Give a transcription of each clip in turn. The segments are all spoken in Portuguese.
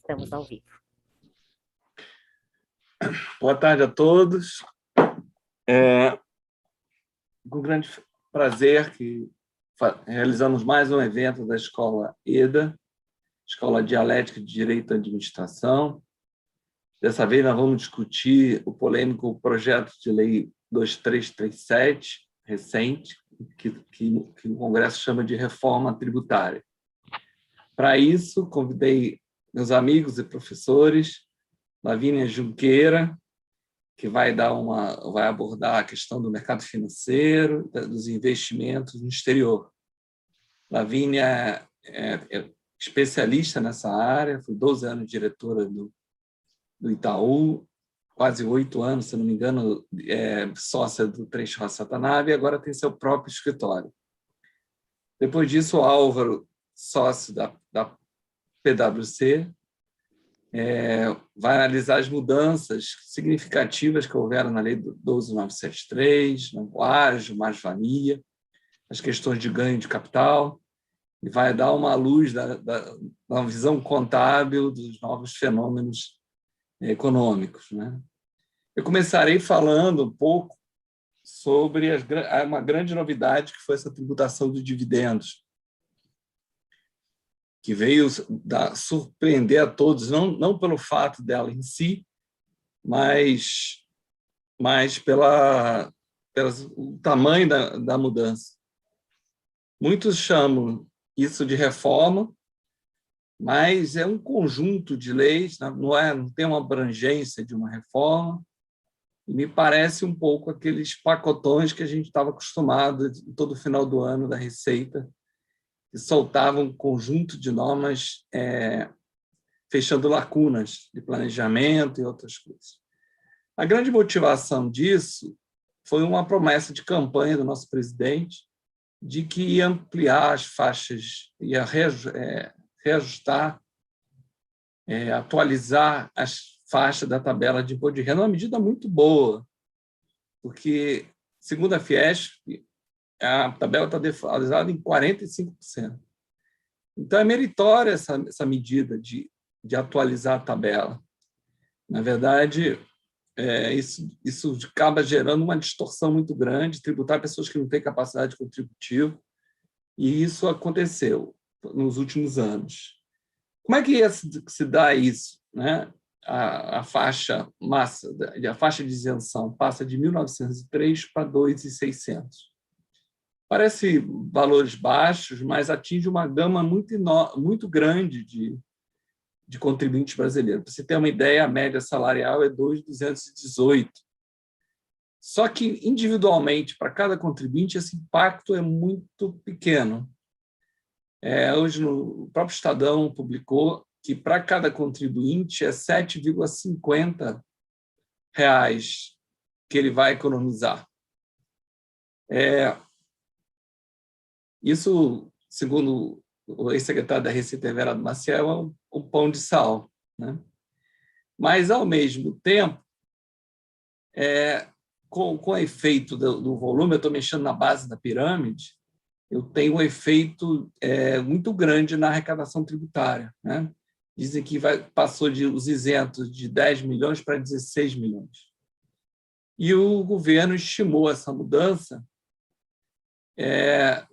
Estamos ao vivo. Boa tarde a todos. Com grande prazer que realizamos mais um evento da Escola EDA, Escola Dialética de Direito e Administração. Dessa vez nós vamos discutir o polêmico projeto de lei 2337, recente, que o Congresso chama de reforma tributária. Para isso, convidei meus amigos e professores, Lavínia Junqueira, que vai abordar a questão do mercado financeiro, dos investimentos no exterior. Lavínia é especialista nessa área, foi 12 anos diretora do Itaú, quase 8 anos, se não me engano, sócia do Três Roça Satanabe, e agora tem seu próprio escritório. Depois disso, o Álvaro, sócio da PwC, vai analisar as mudanças significativas que houveram na Lei 12.973, no ágio, mais-valia, as questões de ganho de capital, e vai dar uma luz da visão contábil dos novos fenômenos econômicos, né? Eu começarei falando um pouco sobre uma grande novidade, que foi essa tributação dos dividendos, que veio surpreender a todos, não pelo fato dela em si, mas pelo tamanho da mudança. Muitos chamam isso de reforma, mas é um conjunto de leis, não tem uma abrangência de uma reforma, e me parece um pouco aqueles pacotões que a gente estava acostumado todo final do ano da Receita, que soltavam um conjunto de normas fechando lacunas de planejamento e outras coisas. A grande motivação disso foi uma promessa de campanha do nosso presidente de que ia ampliar as faixas, ia reajustar, atualizar as faixas da tabela de imposto de renda, uma medida muito boa, porque, segundo a Fiesp, a tabela está defasada em 45%. Então, é meritória essa medida de atualizar a tabela. Na verdade, isso acaba gerando uma distorção muito grande, tributar pessoas que não têm capacidade contributiva, e isso aconteceu nos últimos anos. Como é que se dá isso, né? A faixa de isenção passa de 1.903 para 2.600. Parece valores baixos, mas atinge uma gama muito grande de contribuintes brasileiros. Para você ter uma ideia, a média salarial é 2.218. Só que, individualmente, para cada contribuinte, esse impacto é muito pequeno. Hoje, o próprio Estadão publicou que, para cada contribuinte, é R$ 7,50 que ele vai economizar. Isso, segundo o ex-secretário da Receita, Everardo Maciel, é um pão de sal, né? Mas, ao mesmo tempo, com o efeito do volume, eu estou mexendo na base da pirâmide, eu tenho um efeito muito grande na arrecadação tributária, né? Dizem que passou os isentos de 10 milhões para 16 milhões. E o governo estimou essa mudança,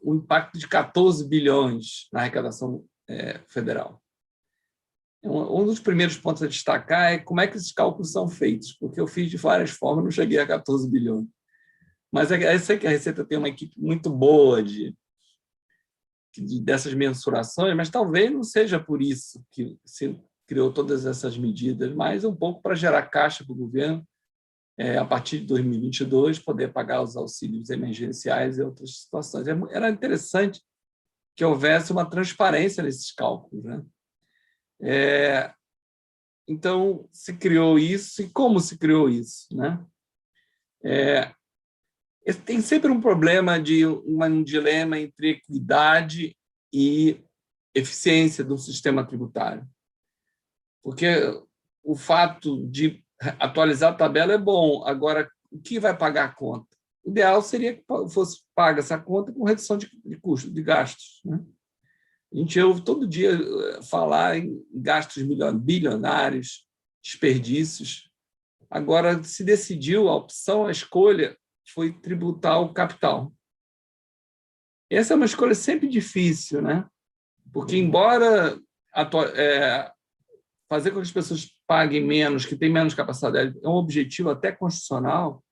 o impacto de 14 bilhões na arrecadação federal. Um dos primeiros pontos a destacar é como é que esses cálculos são feitos, porque eu fiz de várias formas, não cheguei a 14 bilhões. Mas eu sei que a Receita tem uma equipe muito boa dessas mensurações, mas talvez não seja por isso que se criou todas essas medidas, mas um pouco para gerar caixa para o governo, a partir de 2022, poder pagar os auxílios emergenciais e outras situações. Era interessante que houvesse uma transparência nesses cálculos, né? Então, se criou isso, e como se criou isso, né? Tem sempre um problema um dilema entre equidade e eficiência do sistema tributário. Porque o fato de atualizar a tabela é bom, agora, o que vai pagar a conta? O ideal seria que fosse paga essa conta com redução de custos, de gastos, né? A gente ouve todo dia falar em gastos bilionários, desperdícios. Agora, se decidiu, a opção, a escolha foi tributar o capital. Essa é uma escolha sempre difícil, né? Porque, embora fazer com que as pessoas paguem menos, que têm menos capacidade, é um objetivo até constitucional,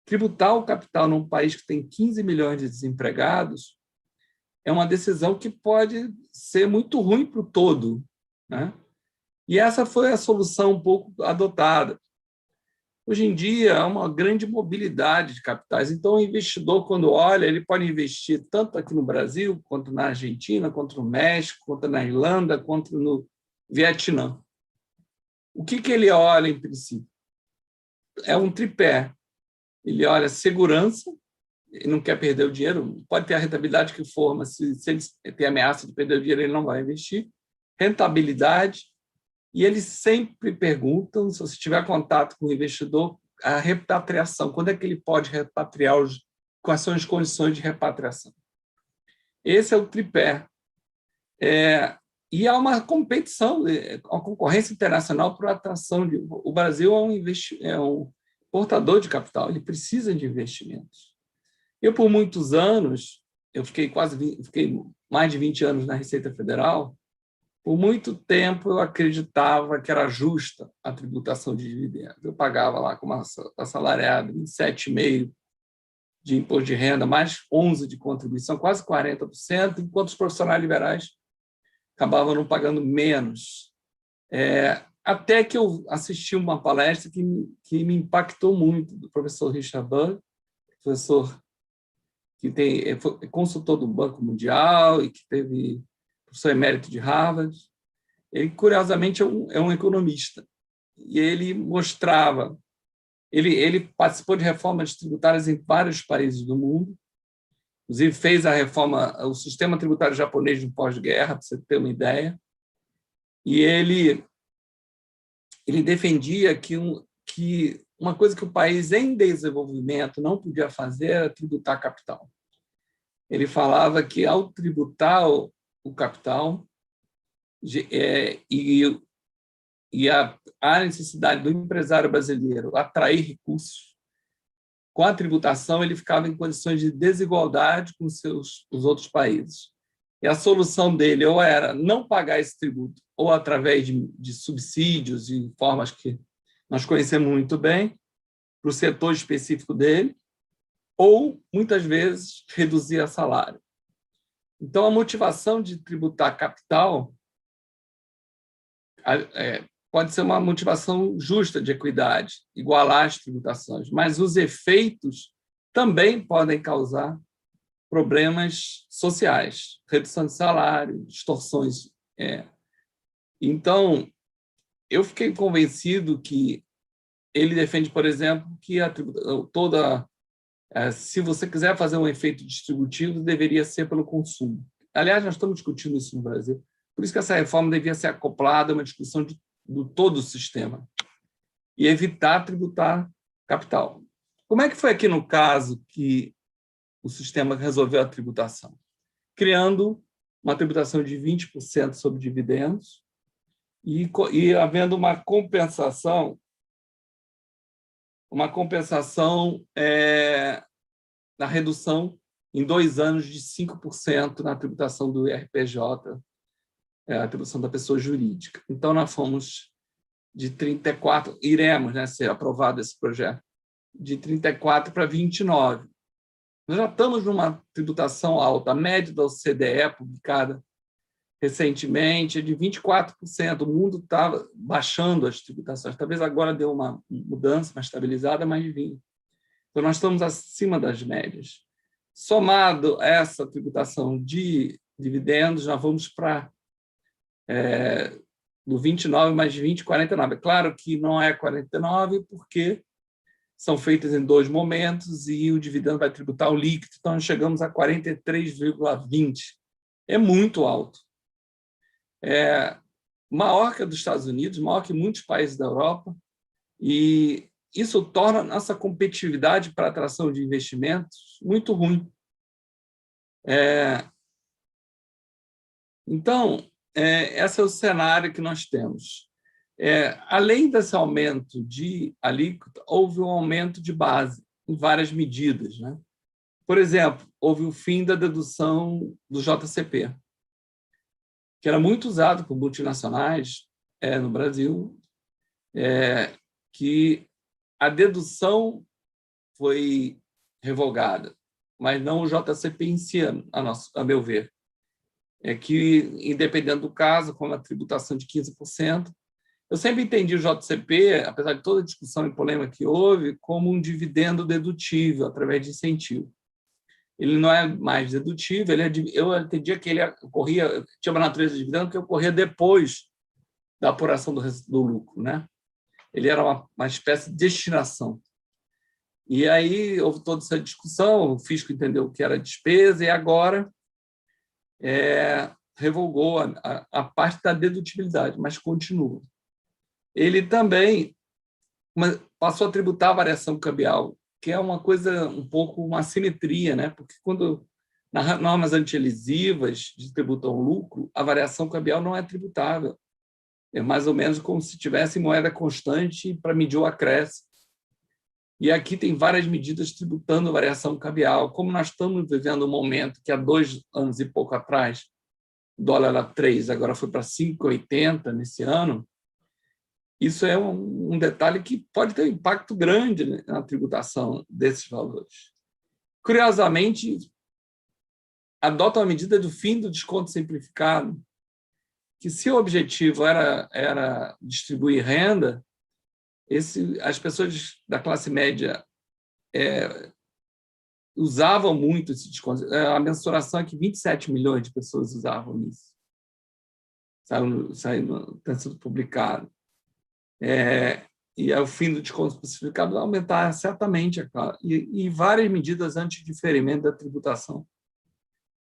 tributar o capital num país que tem 15 milhões de desempregados é uma decisão que pode ser muito ruim para o todo, né? E essa foi a solução um pouco adotada. Hoje em dia, há uma grande mobilidade de capitais. Então, o investidor, quando olha, ele pode investir tanto aqui no Brasil, quanto na Argentina, quanto no México, quanto na Irlanda, quanto no Vietnã. O que ele olha, em princípio? É um tripé. Ele olha segurança, ele não quer perder o dinheiro, pode ter a rentabilidade que for, mas se ele tem ameaça de perder o dinheiro, ele não vai investir. Rentabilidade, e eles sempre perguntam, se você tiver contato com o investidor, a repatriação, quando é que ele pode repatriar, quais são as condições de repatriação. Esse é o tripé. E há uma competição, uma concorrência internacional por atração. O Brasil é um portador de capital, ele precisa de investimentos. Eu, por muitos anos, fiquei mais de 20 anos na Receita Federal. Por muito tempo, eu acreditava que era justa a tributação de dividendos. Eu pagava lá como assalariado 27,5% de imposto de renda, mais 11% de contribuição, quase 40%, enquanto os profissionais liberais acabavam não pagando menos. Até que eu assisti uma palestra que me impactou muito, do professor Richard Burr, professor que foi consultor do Banco Mundial e que teve professor emérito de Harvard. Ele, curiosamente, é um economista. E ele mostrava... Ele participou de reformas tributárias em vários países do mundo, inclusive fez a reforma, o sistema tributário japonês no pós-guerra, para você ter uma ideia. E ele defendia que uma coisa que o país em desenvolvimento não podia fazer era tributar capital. Ele falava que, ao tributar o capital, e a necessidade do empresário brasileiro atrair recursos, com a tributação ele ficava em condições de desigualdade com os outros países. E a solução dele ou era não pagar esse tributo, ou através de subsídios e formas que nós conhecemos muito bem, para o setor específico dele, ou, muitas vezes, reduzir a salário. Então, a motivação de tributar capital pode ser uma motivação justa de equidade, igualar as tributações, mas os efeitos também podem causar problemas sociais, redução de salário, distorções. Então, eu fiquei convencido que ele defende, por exemplo, que se você quiser fazer um efeito distributivo, deveria ser pelo consumo. Aliás, nós estamos discutindo isso no Brasil. Por isso que essa reforma devia ser acoplada a uma discussão do todo o sistema e evitar tributar capital. Como é que foi aqui no caso que o sistema resolveu a tributação? Criando uma tributação de 20% sobre dividendos e havendo uma compensação na redução em 2 anos de 5% na tributação do IRPJ, a tributação da pessoa jurídica. Então, nós fomos de 34%, iremos, né, ser aprovado esse projeto, de 34% para 29%. Nós já estamos numa tributação alta. A média da OCDE, publicada recentemente, é de 24%. O mundo estava baixando as tributações. Talvez agora deu uma mudança, uma estabilizada, mas de 20%. Então, nós estamos acima das médias. Somado a essa tributação de dividendos, nós vamos para do 29 mais 20, 49. É claro que não é 49, porque são feitas em 2 momentos e o dividendo vai tributar o líquido, então nós chegamos a 43,20. É muito alto. Maior que a dos Estados Unidos, maior que muitos países da Europa, e isso torna a nossa competitividade para a atração de investimentos muito ruim. Então, esse é o cenário que nós temos. Além desse aumento de alíquota, houve um aumento de base em várias medidas, né? Por exemplo, houve o fim da dedução do JCP, que era muito usado por multinacionais no Brasil, que a dedução foi revogada, mas não o JCP em si, a meu ver. É que, independente do caso, com uma tributação de 15%, eu sempre entendi o JCP, apesar de toda a discussão e polêmica que houve, como um dividendo dedutível, através de incentivo. Ele não é mais dedutível, eu entendia que ele ocorria, tinha uma natureza de dividendo que ocorria depois da apuração do lucro, né? Ele era uma espécie de destinação. E aí houve toda essa discussão, o fisco entendeu que era despesa, e agora revogou a parte da dedutibilidade, mas continua. Ele também passou a tributar a variação cambial, que é uma coisa, um pouco uma assimetria, né? Porque quando nas normas antielisivas tributam lucro, a variação cambial não é tributável. É mais ou menos como se tivesse moeda constante para medir o acréscimo. E aqui tem várias medidas tributando a variação cambial. Como nós estamos vivendo um momento que há 2 anos e pouco atrás, o dólar era 3, agora foi para 5,80 nesse ano, isso é um detalhe que pode ter um impacto grande na tributação desses valores. Curiosamente, adota a medida do fim do desconto simplificado, que se o objetivo era distribuir renda, as pessoas da classe média usavam muito esse desconto. A mensuração é que 27 milhões de pessoas usavam isso. Está sendo publicado. E ao fim do desconto especificado, vai aumentar certamente, e várias medidas anti-diferimento da tributação.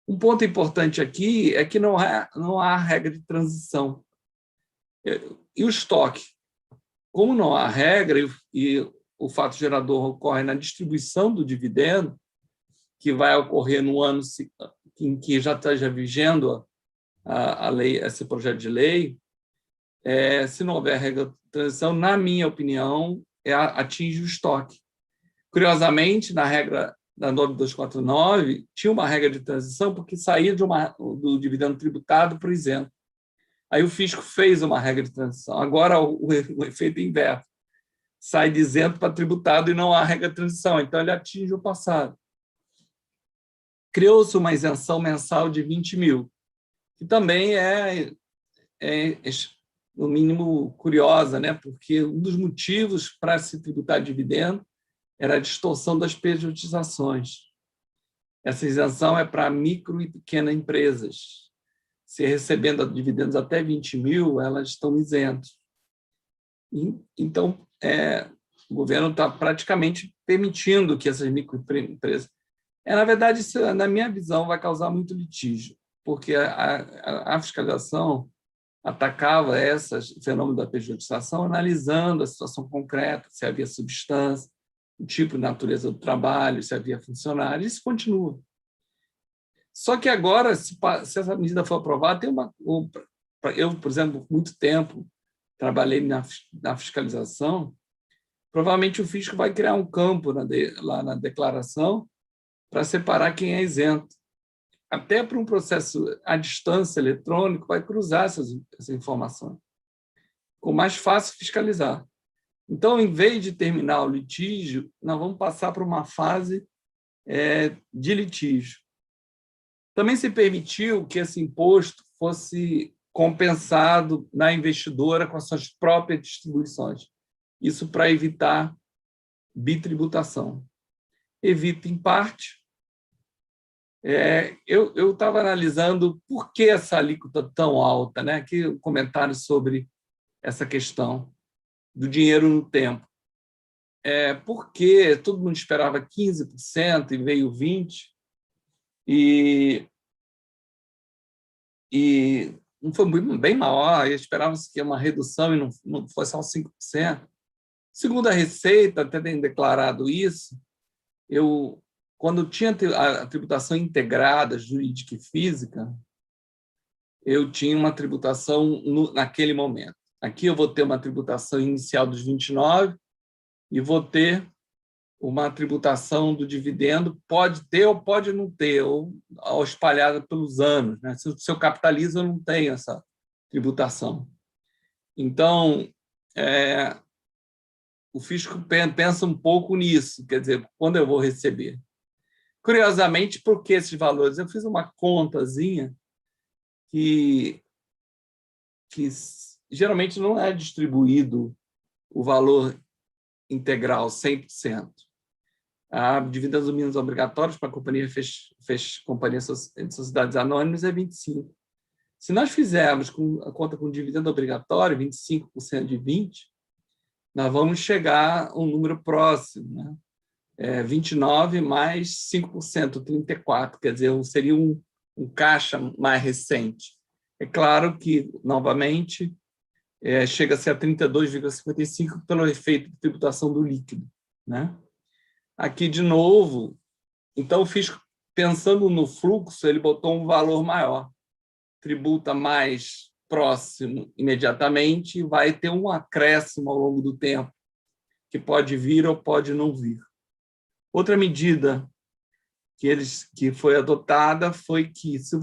Um ponto importante aqui é que não há regra de transição. E o estoque? Como não há regra e o fato gerador ocorre na distribuição do dividendo, que vai ocorrer no ano em que já esteja vigendo a lei, esse projeto de lei, se não houver regra de transição, na minha opinião, atinge o estoque. Curiosamente, na regra da 9249, tinha uma regra de transição porque saía do dividendo tributado para o isento. Aí o fisco fez uma regra de transição. Agora o efeito é inverso. Sai de isento para tributado e não há regra de transição. Então, ele atinge o passado. Criou-se uma isenção mensal de 20 mil, que também no mínimo, curiosa, né? Porque um dos motivos para se tributar dividendo era a distorção das pejotizações. Essa isenção é para micro e pequenas empresas. Se recebendo dividendos até 20 mil, elas estão isentas. Então, o governo está praticamente permitindo que essas microempresas... na verdade, isso, na minha visão, vai causar muito litígio, porque a fiscalização atacava esse fenômeno da pejotização analisando a situação concreta, se havia substância, o tipo de natureza do trabalho, se havia funcionário, isso continua. Só que agora, se essa medida for aprovada, eu, por exemplo, por muito tempo trabalhei na fiscalização, provavelmente o fisco vai criar um campo lá na declaração para separar quem é isento. Até para um processo à distância eletrônico, vai cruzar essas informações. Ficou mais fácil fiscalizar. Então, em vez de terminar o litígio, nós vamos passar para uma fase de litígio. Também se permitiu que esse imposto fosse compensado na investidora com as suas próprias distribuições. Isso para evitar bitributação. Evita, em parte. Eu estava analisando por que essa alíquota tão alta, né? Aqui um comentário sobre essa questão do dinheiro no tempo. Porque todo mundo esperava 15% e veio 20%, e não foi bem maior, esperava-se que uma redução e não fosse só 5%. Segundo a Receita, até tem declarado isso, quando tinha a tributação integrada, jurídica e física, eu tinha uma tributação naquele momento. Aqui eu vou ter uma tributação inicial dos 29 e vou ter uma tributação do dividendo, pode ter ou pode não ter, ou espalhada pelos anos, né? Se eu capitalizo, eu não tenho essa tributação. Então, o fisco pensa um pouco nisso, quer dizer, quando eu vou receber. Curiosamente, por que esses valores? Eu fiz uma contazinha que geralmente não é distribuído o valor integral, 100%. A dividendos mínimos obrigatórios para a companhia de sociedades anônimas é 25%. Se nós fizermos a conta com dividendo obrigatório, 25% de 20%, nós vamos chegar a um número próximo, né? 29 mais 5%, 34%, quer dizer, seria um caixa mais recente. É claro que, novamente, chega-se a 32,55% pelo efeito de tributação do líquido, né? Aqui, de novo, então o fisco, pensando no fluxo, ele botou um valor maior, tributa mais próximo imediatamente e vai ter um acréscimo ao longo do tempo, que pode vir ou pode não vir. Outra medida que foi adotada foi que, se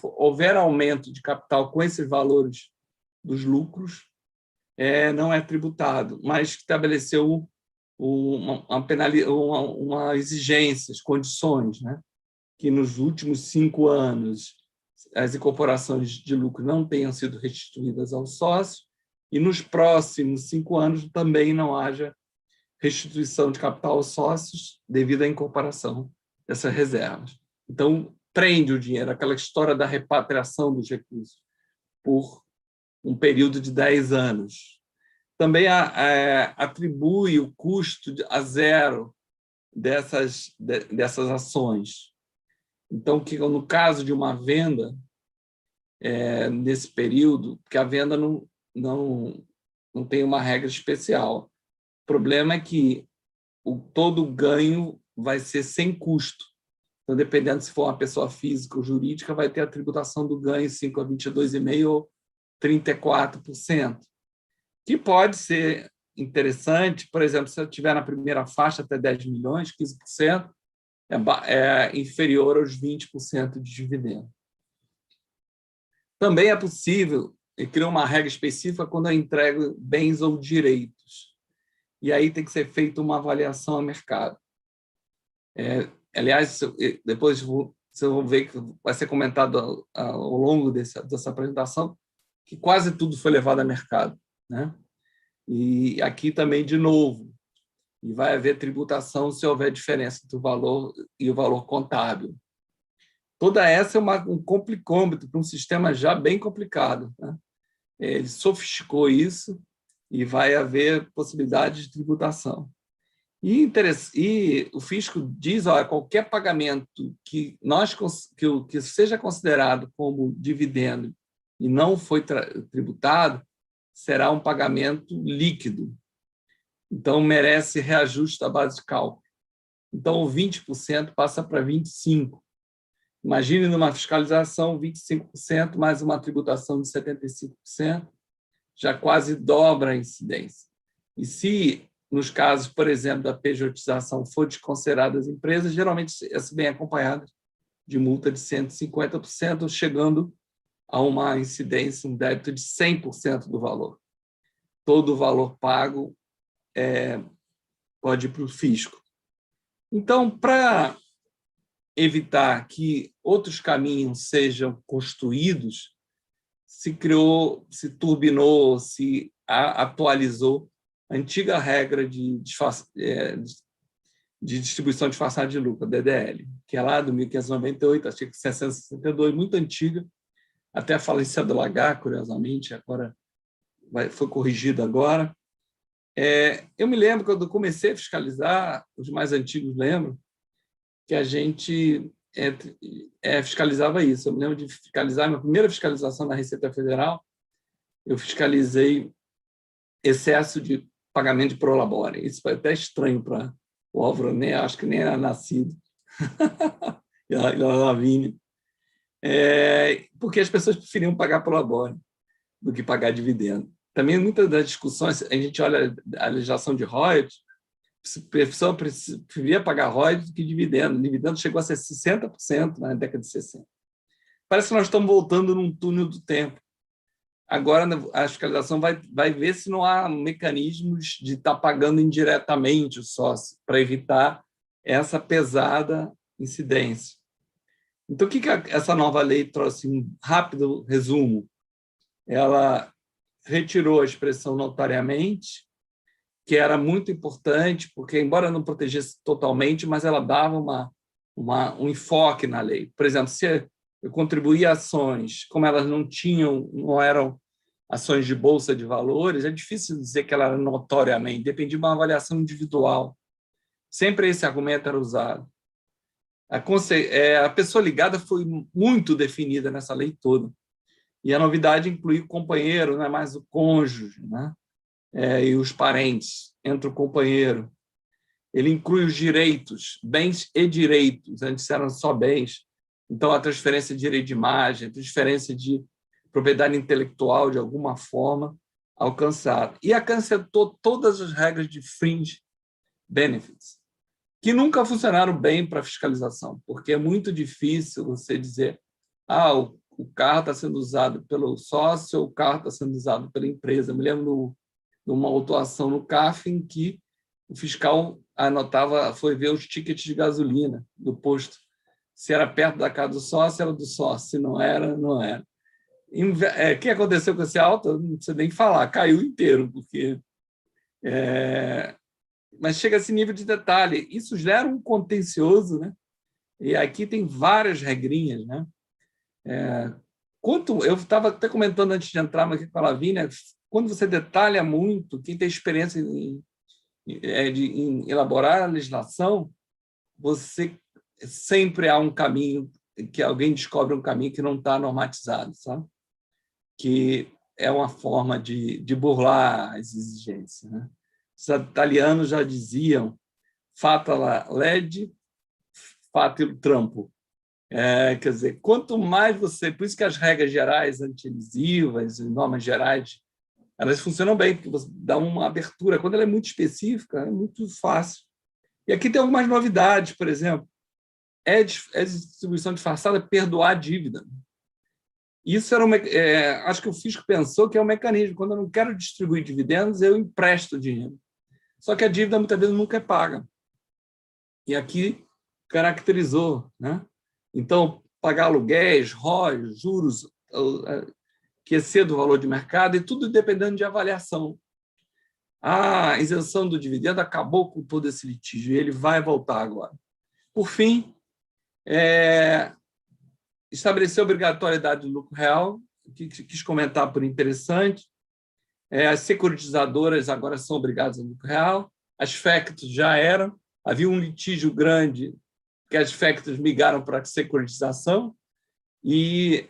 houver aumento de capital com esses valores dos lucros, não é tributado, mas estabeleceu uma exigência, condições, né? Que nos últimos 5 anos as incorporações de lucro não tenham sido restituídas aos sócios e nos próximos 5 anos também não haja restituição de capital aos sócios devido à incorporação dessas reservas. Então, prende o dinheiro, aquela história da repatriação dos recursos por um período de 10 anos. Também atribui o custo a zero dessas ações. Então, no caso de uma venda, nesse período, porque a venda não tem uma regra especial. O problema é que todo o ganho vai ser sem custo. Então, dependendo se for uma pessoa física ou jurídica, vai ter a tributação do ganho 5 a 22,5% ou 34%. Que pode ser interessante, por exemplo, se eu tiver na primeira faixa até 10 milhões, 15%, é inferior aos 20% de dividendo. Também é possível criar uma regra específica quando eu entrego bens ou direitos. E aí tem que ser feita uma avaliação a mercado. Aliás, depois vocês vão ver que vai ser comentado ao longo dessa apresentação que quase tudo foi levado a mercado, né? E aqui também, de novo, e vai haver tributação se houver diferença entre o valor e o valor contábil. Toda essa é um complicômetro para um sistema já bem complicado, né? Ele sofisticou isso e vai haver possibilidade de tributação. E o fisco diz, qualquer pagamento que seja considerado como dividendo e não foi tributado, será um pagamento líquido. Então, merece reajuste da base de cálculo. Então, o 20% passa para 25%. Imagine numa fiscalização 25% mais uma tributação de 75%, já quase dobra a incidência. E se, nos casos, por exemplo, da pejotização for desconsiderada as empresas, geralmente essa vem acompanhada de multa de 150%, chegando a uma incidência, um débito de 100% do valor. Todo o valor pago pode ir para o fisco. Então, para evitar que outros caminhos sejam construídos, se criou, se turbinou, se atualizou a antiga regra de distribuição disfarçada de lucro, a DDL, que é lá do 1598, artigo 662, muito antiga, até a falência do Lagar, curiosamente, agora foi corrigido agora. Eu me lembro, quando eu comecei a fiscalizar, os mais antigos lembram, que a gente fiscalizava isso. Eu me lembro de fiscalizar, minha primeira fiscalização na Receita Federal, eu fiscalizei excesso de pagamento de prolabore. Isso foi até estranho para o Álvaro, acho que nem era nascido, e a Lavínia. porque as pessoas preferiam pagar prolabore do que pagar dividendo. Também, muitas das discussões, a gente olha a legislação de royalties, a pessoa preferia pagar royalties do que dividendo. O dividendo chegou a ser 60% na década de 60. Parece que nós estamos voltando num túnel do tempo. Agora, a fiscalização vai ver se não há mecanismos de estar pagando indiretamente o sócio, para evitar essa pesada incidência. Então, o que essa nova lei trouxe? Um rápido resumo. Ela retirou a expressão notariamente, que era muito importante, porque, embora não protegesse totalmente, mas ela dava um enfoque na lei. Por exemplo, se eu contribuía ações, como elas não eram ações de bolsa de valores, é difícil dizer que ela era notoriamente, dependia de uma avaliação individual. Sempre esse argumento era usado. A pessoa ligada foi muito definida nessa lei toda. E a novidade inclui o companheiro, não é mais o cônjuge, né? E os parentes, entre o companheiro. Ele inclui os direitos, bens e direitos, antes eram só bens. Então, a transferência de direito de imagem, a transferência de propriedade intelectual, de alguma forma, alcançada. E acrescentou todas as regras de fringe benefits, que nunca funcionaram bem para a fiscalização, porque é muito difícil você dizer o carro está sendo usado pelo sócio ou o carro está sendo usado pela empresa. Eu me lembro de uma autuação no CAF em que o fiscal foi ver os tickets de gasolina do posto. Se era perto da casa do sócio, era do sócio. Se não era, não era. O que aconteceu com esse auto? Não precisa nem falar, caiu inteiro, porque... Mas chega a esse nível de detalhe. Isso gera um contencioso, né? E aqui tem várias regrinhas, né? Eu estava até comentando antes de entrar aqui com a Lavínia, quando você detalha muito, quem tem experiência em elaborar a legislação, você sempre há um caminho, que alguém descobre um caminho que não está normatizado, sabe? Que é uma forma de burlar as exigências, né? Os italianos já diziam fata lege, fata trampo. Quer dizer, quanto mais você... Por isso que as regras gerais antielisivas, as normas gerais, elas funcionam bem, porque você dá uma abertura. Quando ela é muito específica, é muito fácil. E aqui tem algumas novidades, por exemplo, distribuição disfarçada, perdoar a dívida. Isso era acho que o fisco pensou que é um mecanismo. Quando eu não quero distribuir dividendos, eu empresto dinheiro. Só que a dívida, muitas vezes, nunca é paga. E aqui caracterizou, né? Então, pagar aluguéis, ROIs, juros, que exceda o valor de mercado, e tudo dependendo de avaliação. A isenção do dividendo acabou com todo esse litígio, e ele vai voltar agora. Por fim, estabeleceu a obrigatoriedade do lucro real, que quis comentar por interessante. As securitizadoras agora são obrigadas ao lucro real, as factos já eram, havia um litígio grande que as factos migraram para a securitização e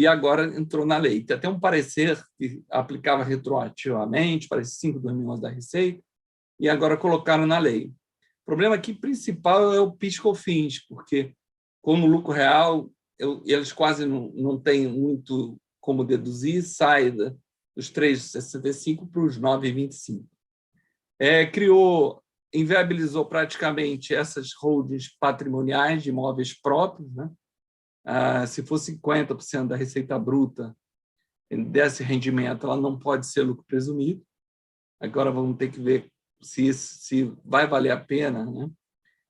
agora entrou na lei. Tem até um parecer que aplicava retroativamente, parece 5/2011 da Receita, e agora colocaram na lei. O problema aqui principal é o PIS/COFINS, porque, como lucro real, eles quase não têm muito como deduzir, sai dos 3,65 para os 9,25. Inviabilizou praticamente essas holdings patrimoniais de imóveis próprios, né? Se for 50% da receita bruta desse rendimento, ela não pode ser lucro presumido. Agora vamos ter que ver se vai valer a pena, né?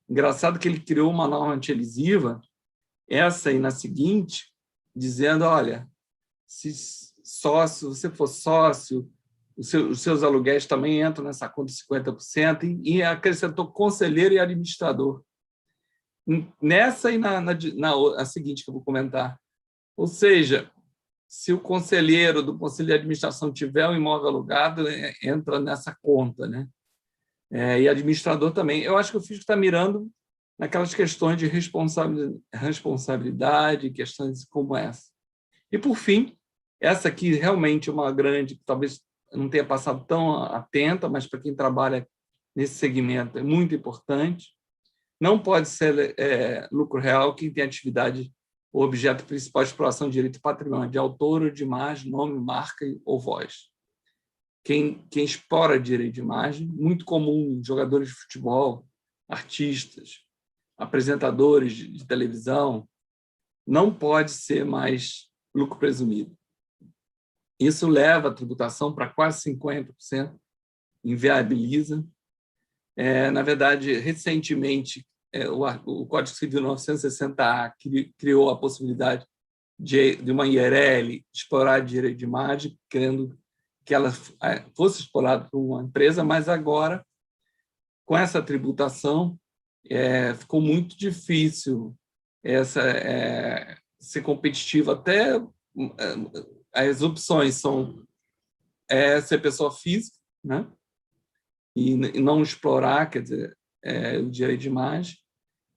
Engraçado que ele criou uma norma antielisiva, essa e na seguinte, dizendo, olha, se você for sócio, os seus aluguéis também entram nessa conta de 50%, e acrescentou conselheiro e administrador. Nessa e na seguinte que eu vou comentar. Ou seja, se o conselheiro do Conselho de Administração tiver um imóvel alugado, entra nessa conta, né? E administrador também. Eu acho que o fisco está mirando naquelas questões de responsabilidade, questões como essa. E, por fim, essa aqui realmente é uma grande, que talvez não tenha passado tão atenta, mas para quem trabalha nesse segmento é muito importante. Não pode ser lucro real quem tem atividade o objeto principal de exploração de direito de patrimônio de autor ou de imagem, nome, marca ou voz. Quem explora direito de imagem, muito comum, jogadores de futebol, artistas, apresentadores de televisão, não pode ser mais lucro presumido. Isso leva a tributação para quase 50%, inviabiliza. Na verdade, recentemente, o Código Civil 960A criou a possibilidade de uma IRL explorar direito de imagem, querendo que ela fosse explorada por uma empresa, mas agora, com essa tributação, ficou muito difícil ser competitivo. Até as opções são ser pessoa física, né? E não explorar, quer dizer, o direito de imagem.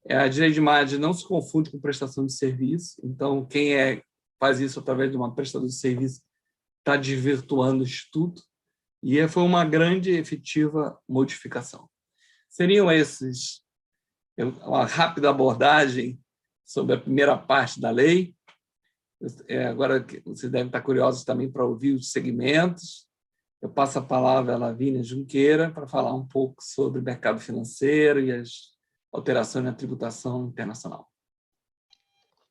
A direito de imagem não se confunde com prestação de serviço, então quem faz isso através de uma prestação de serviço está desvirtuando o Instituto, e foi uma grande e efetiva modificação. Seriam esses uma rápida abordagem sobre a primeira parte da lei. Agora, vocês devem estar curiosos também para ouvir os segmentos. Eu passo a palavra a Lavínia Junqueira para falar um pouco sobre o mercado financeiro e as alterações na tributação internacional.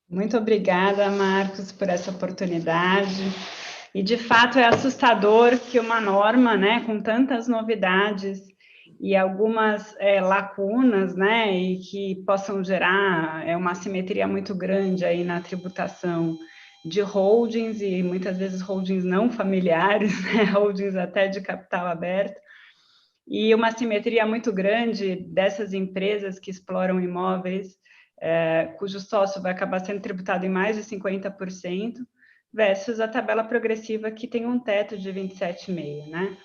Muito obrigada, Marcos, por essa oportunidade. E, de fato, é assustador que uma norma, né, com tantas novidades e algumas lacunas, né, e que possam gerar uma assimetria muito grande aí na tributação de holdings, e muitas vezes holdings não familiares, né, holdings até de capital aberto, e uma assimetria muito grande dessas empresas que exploram imóveis, cujo sócio vai acabar sendo tributado em mais de 50%, versus a tabela progressiva que tem um teto de 27,5%, né?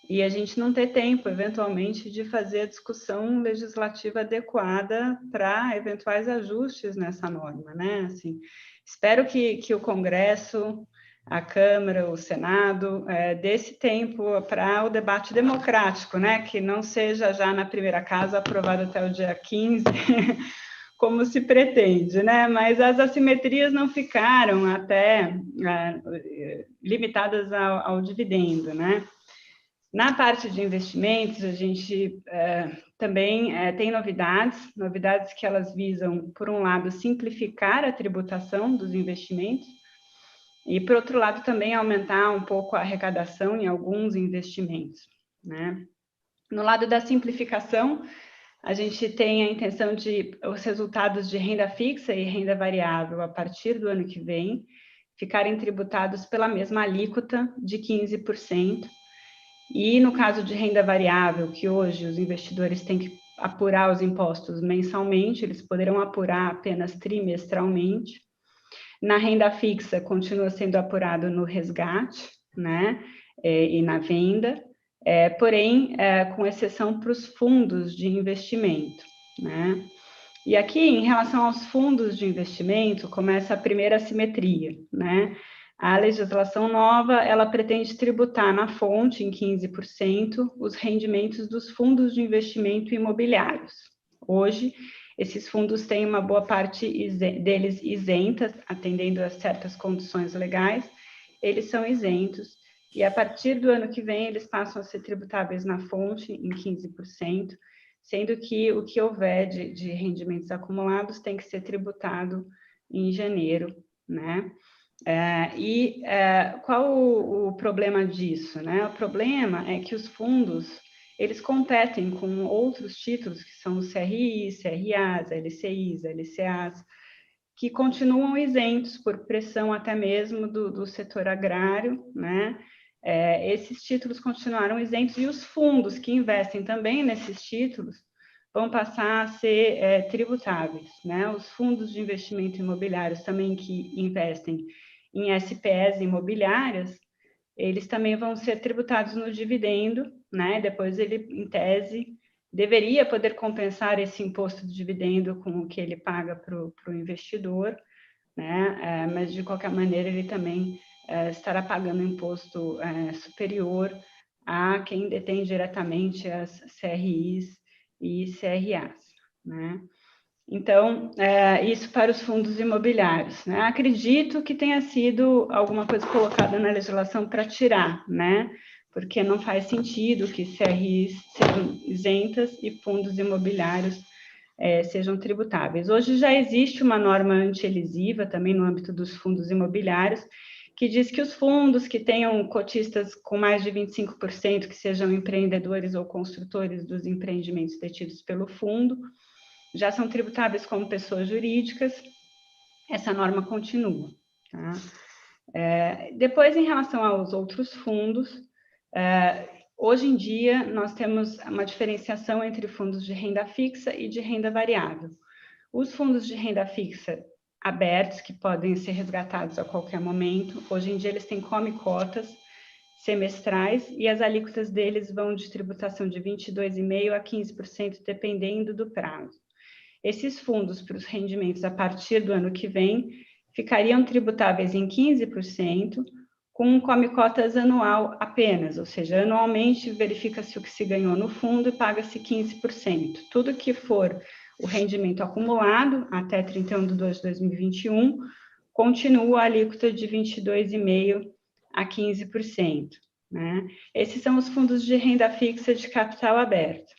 E a gente não ter tempo, eventualmente, de fazer a discussão legislativa adequada para eventuais ajustes nessa norma, né? Assim, espero que o Congresso, a Câmara, o Senado, dê esse tempo para o debate democrático, né? Que não seja já na primeira casa aprovado até o dia 15%, como se pretende, né? Mas as assimetrias não ficaram até limitadas ao dividendo, né? Na parte de investimentos, a gente também tem novidades que elas visam, por um lado, simplificar a tributação dos investimentos e, por outro lado, também aumentar um pouco a arrecadação em alguns investimentos, né? No lado da simplificação, a gente tem a intenção de os resultados de renda fixa e renda variável, a partir do ano que vem, ficarem tributados pela mesma alíquota de 15%. E no caso de renda variável, que hoje os investidores têm que apurar os impostos mensalmente, eles poderão apurar apenas trimestralmente. Na renda fixa, continua sendo apurado no resgate, né, e na venda, porém, com exceção para os fundos de investimento, né. E aqui, em relação aos fundos de investimento, começa a primeira assimetria, né. A legislação nova, ela pretende tributar na fonte, em 15%, os rendimentos dos fundos de investimento imobiliários. Hoje, esses fundos têm uma boa parte deles isentas, atendendo a certas condições legais, eles são isentos, e a partir do ano que vem, eles passam a ser tributáveis na fonte, em 15%, sendo que o que houver de rendimentos acumulados tem que ser tributado em janeiro, né? Qual o problema disso, né? O problema é que os fundos, eles competem com outros títulos, que são os CRIs, CRAs, LCIs, LCAs, que continuam isentos por pressão até mesmo do setor agrário, né? Esses títulos continuaram isentos, e os fundos que investem também nesses títulos vão passar a ser tributáveis, né? Os fundos de investimento imobiliários também que investem em SPEs imobiliárias, eles também vão ser tributados no dividendo, né? Depois ele, em tese, deveria poder compensar esse imposto de dividendo com o que ele paga para o investidor, né? Mas, de qualquer maneira, ele também estará pagando imposto superior a quem detém diretamente as CRIs e CRAs, né? Então, isso para os fundos imobiliários, né? Acredito que tenha sido alguma coisa colocada na legislação para tirar, né? Porque não faz sentido que CRIs sejam isentas e fundos imobiliários sejam tributáveis. Hoje já existe uma norma anti-elisiva também no âmbito dos fundos imobiliários, que diz que os fundos que tenham cotistas com mais de 25%, que sejam empreendedores ou construtores dos empreendimentos detidos pelo fundo, já são tributáveis como pessoas jurídicas. Essa norma continua. Tá? Depois, em relação aos outros fundos, hoje em dia, nós temos uma diferenciação entre fundos de renda fixa e de renda variável. Os fundos de renda fixa abertos, que podem ser resgatados a qualquer momento, hoje em dia eles têm come-cotas semestrais e as alíquotas deles vão de tributação de 22,5% a 15%, dependendo do prazo. Esses fundos para os rendimentos a partir do ano que vem ficariam tributáveis em 15%, com um come-cotas anual apenas, ou seja, anualmente verifica-se o que se ganhou no fundo e paga-se 15%. Tudo que for o rendimento acumulado até 31 de 2 de 2021, continua a alíquota de 22,5% a 15%. Né? Esses são os fundos de renda fixa de capital aberto.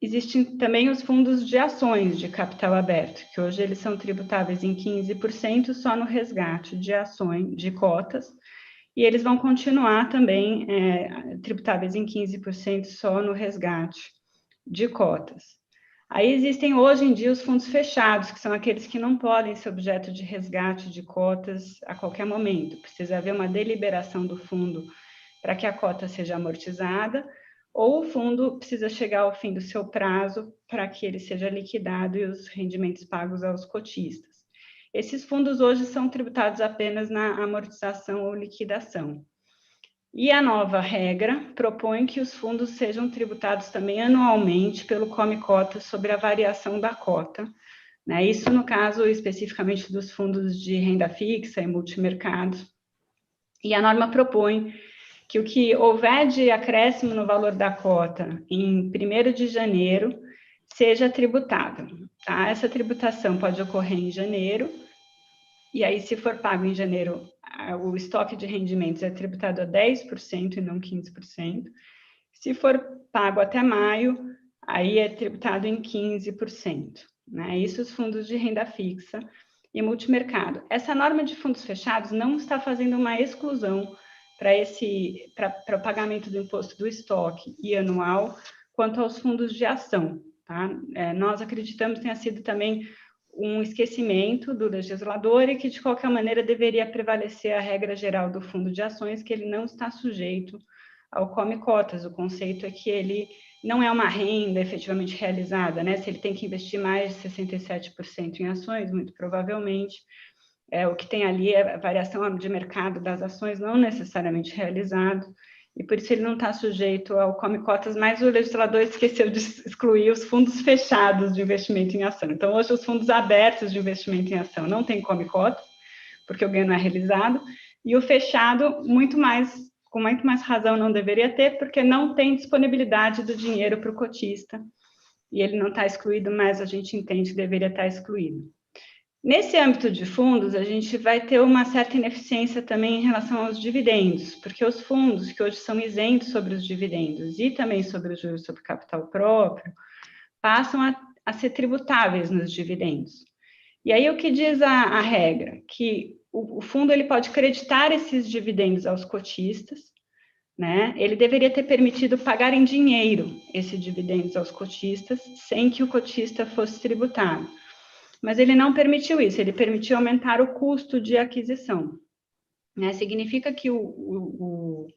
Existem também os fundos de ações de capital aberto, que hoje eles são tributáveis em 15% só no resgate de ações, de cotas, e eles vão continuar também tributáveis em 15% só no resgate de cotas. Aí existem hoje em dia os fundos fechados, que são aqueles que não podem ser objeto de resgate de cotas a qualquer momento. Precisa haver uma deliberação do fundo para que a cota seja amortizada, ou o fundo precisa chegar ao fim do seu prazo para que ele seja liquidado e os rendimentos pagos aos cotistas. Esses fundos hoje são tributados apenas na amortização ou liquidação. E a nova regra propõe que os fundos sejam tributados também anualmente pelo come-cota sobre a variação da cota. Né? Isso no caso especificamente dos fundos de renda fixa e multimercados. E a norma propõe que o que houver de acréscimo no valor da cota em 1º de janeiro seja tributado. Tá? Essa tributação pode ocorrer em janeiro, e aí se for pago em janeiro, o estoque de rendimentos é tributado a 10% e não 15%. Se for pago até maio, aí é tributado em 15%. Né? Isso os fundos de renda fixa e multimercado. Essa norma de fundos fechados não está fazendo uma exclusão para o pagamento do imposto do estoque e anual quanto aos fundos de ação. Tá? Nós acreditamos que tenha sido também um esquecimento do legislador e que, de qualquer maneira, deveria prevalecer a regra geral do fundo de ações, que ele não está sujeito ao come-cotas. O conceito é que ele não é uma renda efetivamente realizada, né? Se ele tem que investir mais de 67% em ações, muito provavelmente, o que tem ali é a variação de mercado das ações não necessariamente realizado, e por isso ele não está sujeito ao come-cotas, mas o legislador esqueceu de excluir os fundos fechados de investimento em ação. Então, hoje, os fundos abertos de investimento em ação não têm come-cotas, porque o ganho não é realizado, e o fechado, com muito mais razão, não deveria ter, porque não tem disponibilidade do dinheiro para o cotista, e ele não está excluído, mas a gente entende que deveria estar excluído. Nesse âmbito de fundos, a gente vai ter uma certa ineficiência também em relação aos dividendos, porque os fundos que hoje são isentos sobre os dividendos e também sobre os juros sobre capital próprio, passam a ser tributáveis nos dividendos. E aí o que diz a regra? Que o fundo ele pode creditar esses dividendos aos cotistas, né? Ele deveria ter permitido pagar em dinheiro esses dividendos aos cotistas, sem que o cotista fosse tributado. Mas ele não permitiu isso, ele permitiu aumentar o custo de aquisição. Né? Significa que o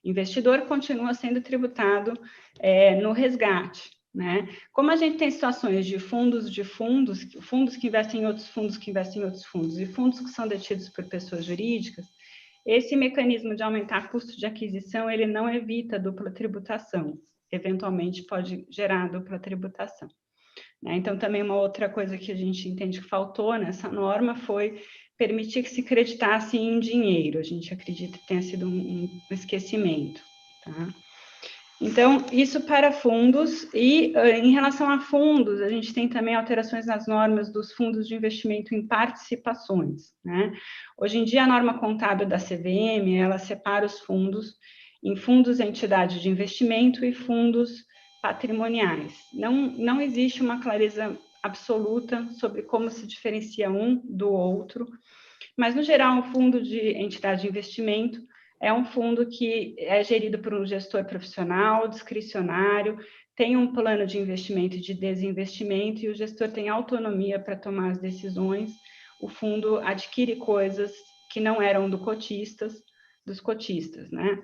investidor continua sendo tributado no resgate. Né? Como a gente tem situações de fundos que investem em outros fundos que investem em outros fundos, e fundos que são detidos por pessoas jurídicas, esse mecanismo de aumentar custo de aquisição, ele não evita dupla tributação. Eventualmente pode gerar dupla tributação. Então, também uma outra coisa que a gente entende que faltou nessa norma foi permitir que se creditasse em dinheiro. A gente acredita que tenha sido um esquecimento. Tá? Então, isso para fundos, e em relação a fundos, a gente tem também alterações nas normas dos fundos de investimento em participações, né? Hoje em dia, a norma contábil da CVM, ela separa os fundos em fundos entidade de investimento e fundos patrimoniais. Não existe uma clareza absoluta sobre como se diferencia um do outro, mas, no geral, um fundo de entidade de investimento é um fundo que é gerido por um gestor profissional, discricionário, tem um plano de investimento e de desinvestimento, e o gestor tem autonomia para tomar as decisões. O fundo adquire coisas que não eram dos cotistas, né?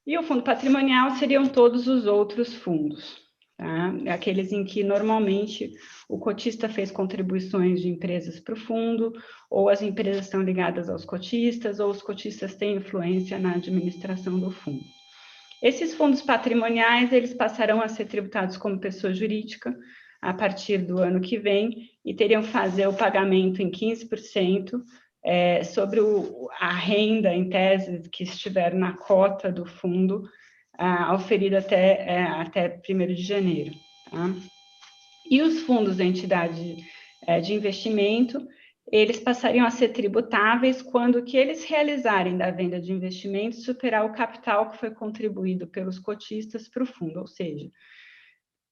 E o fundo patrimonial seriam todos os outros fundos, tá? Aqueles em que normalmente o cotista fez contribuições de empresas para o fundo, ou as empresas estão ligadas aos cotistas, ou os cotistas têm influência na administração do fundo. Esses fundos patrimoniais, eles passarão a ser tributados como pessoa jurídica a partir do ano que vem, e teriam que fazer o pagamento em 15%, sobre a renda, em tese, que estiver na cota do fundo, auferida até 1º de janeiro. Tá? E os fundos da entidade de investimento, eles passariam a ser tributáveis quando o que eles realizarem da venda de investimentos superar o capital que foi contribuído pelos cotistas para o fundo, ou seja,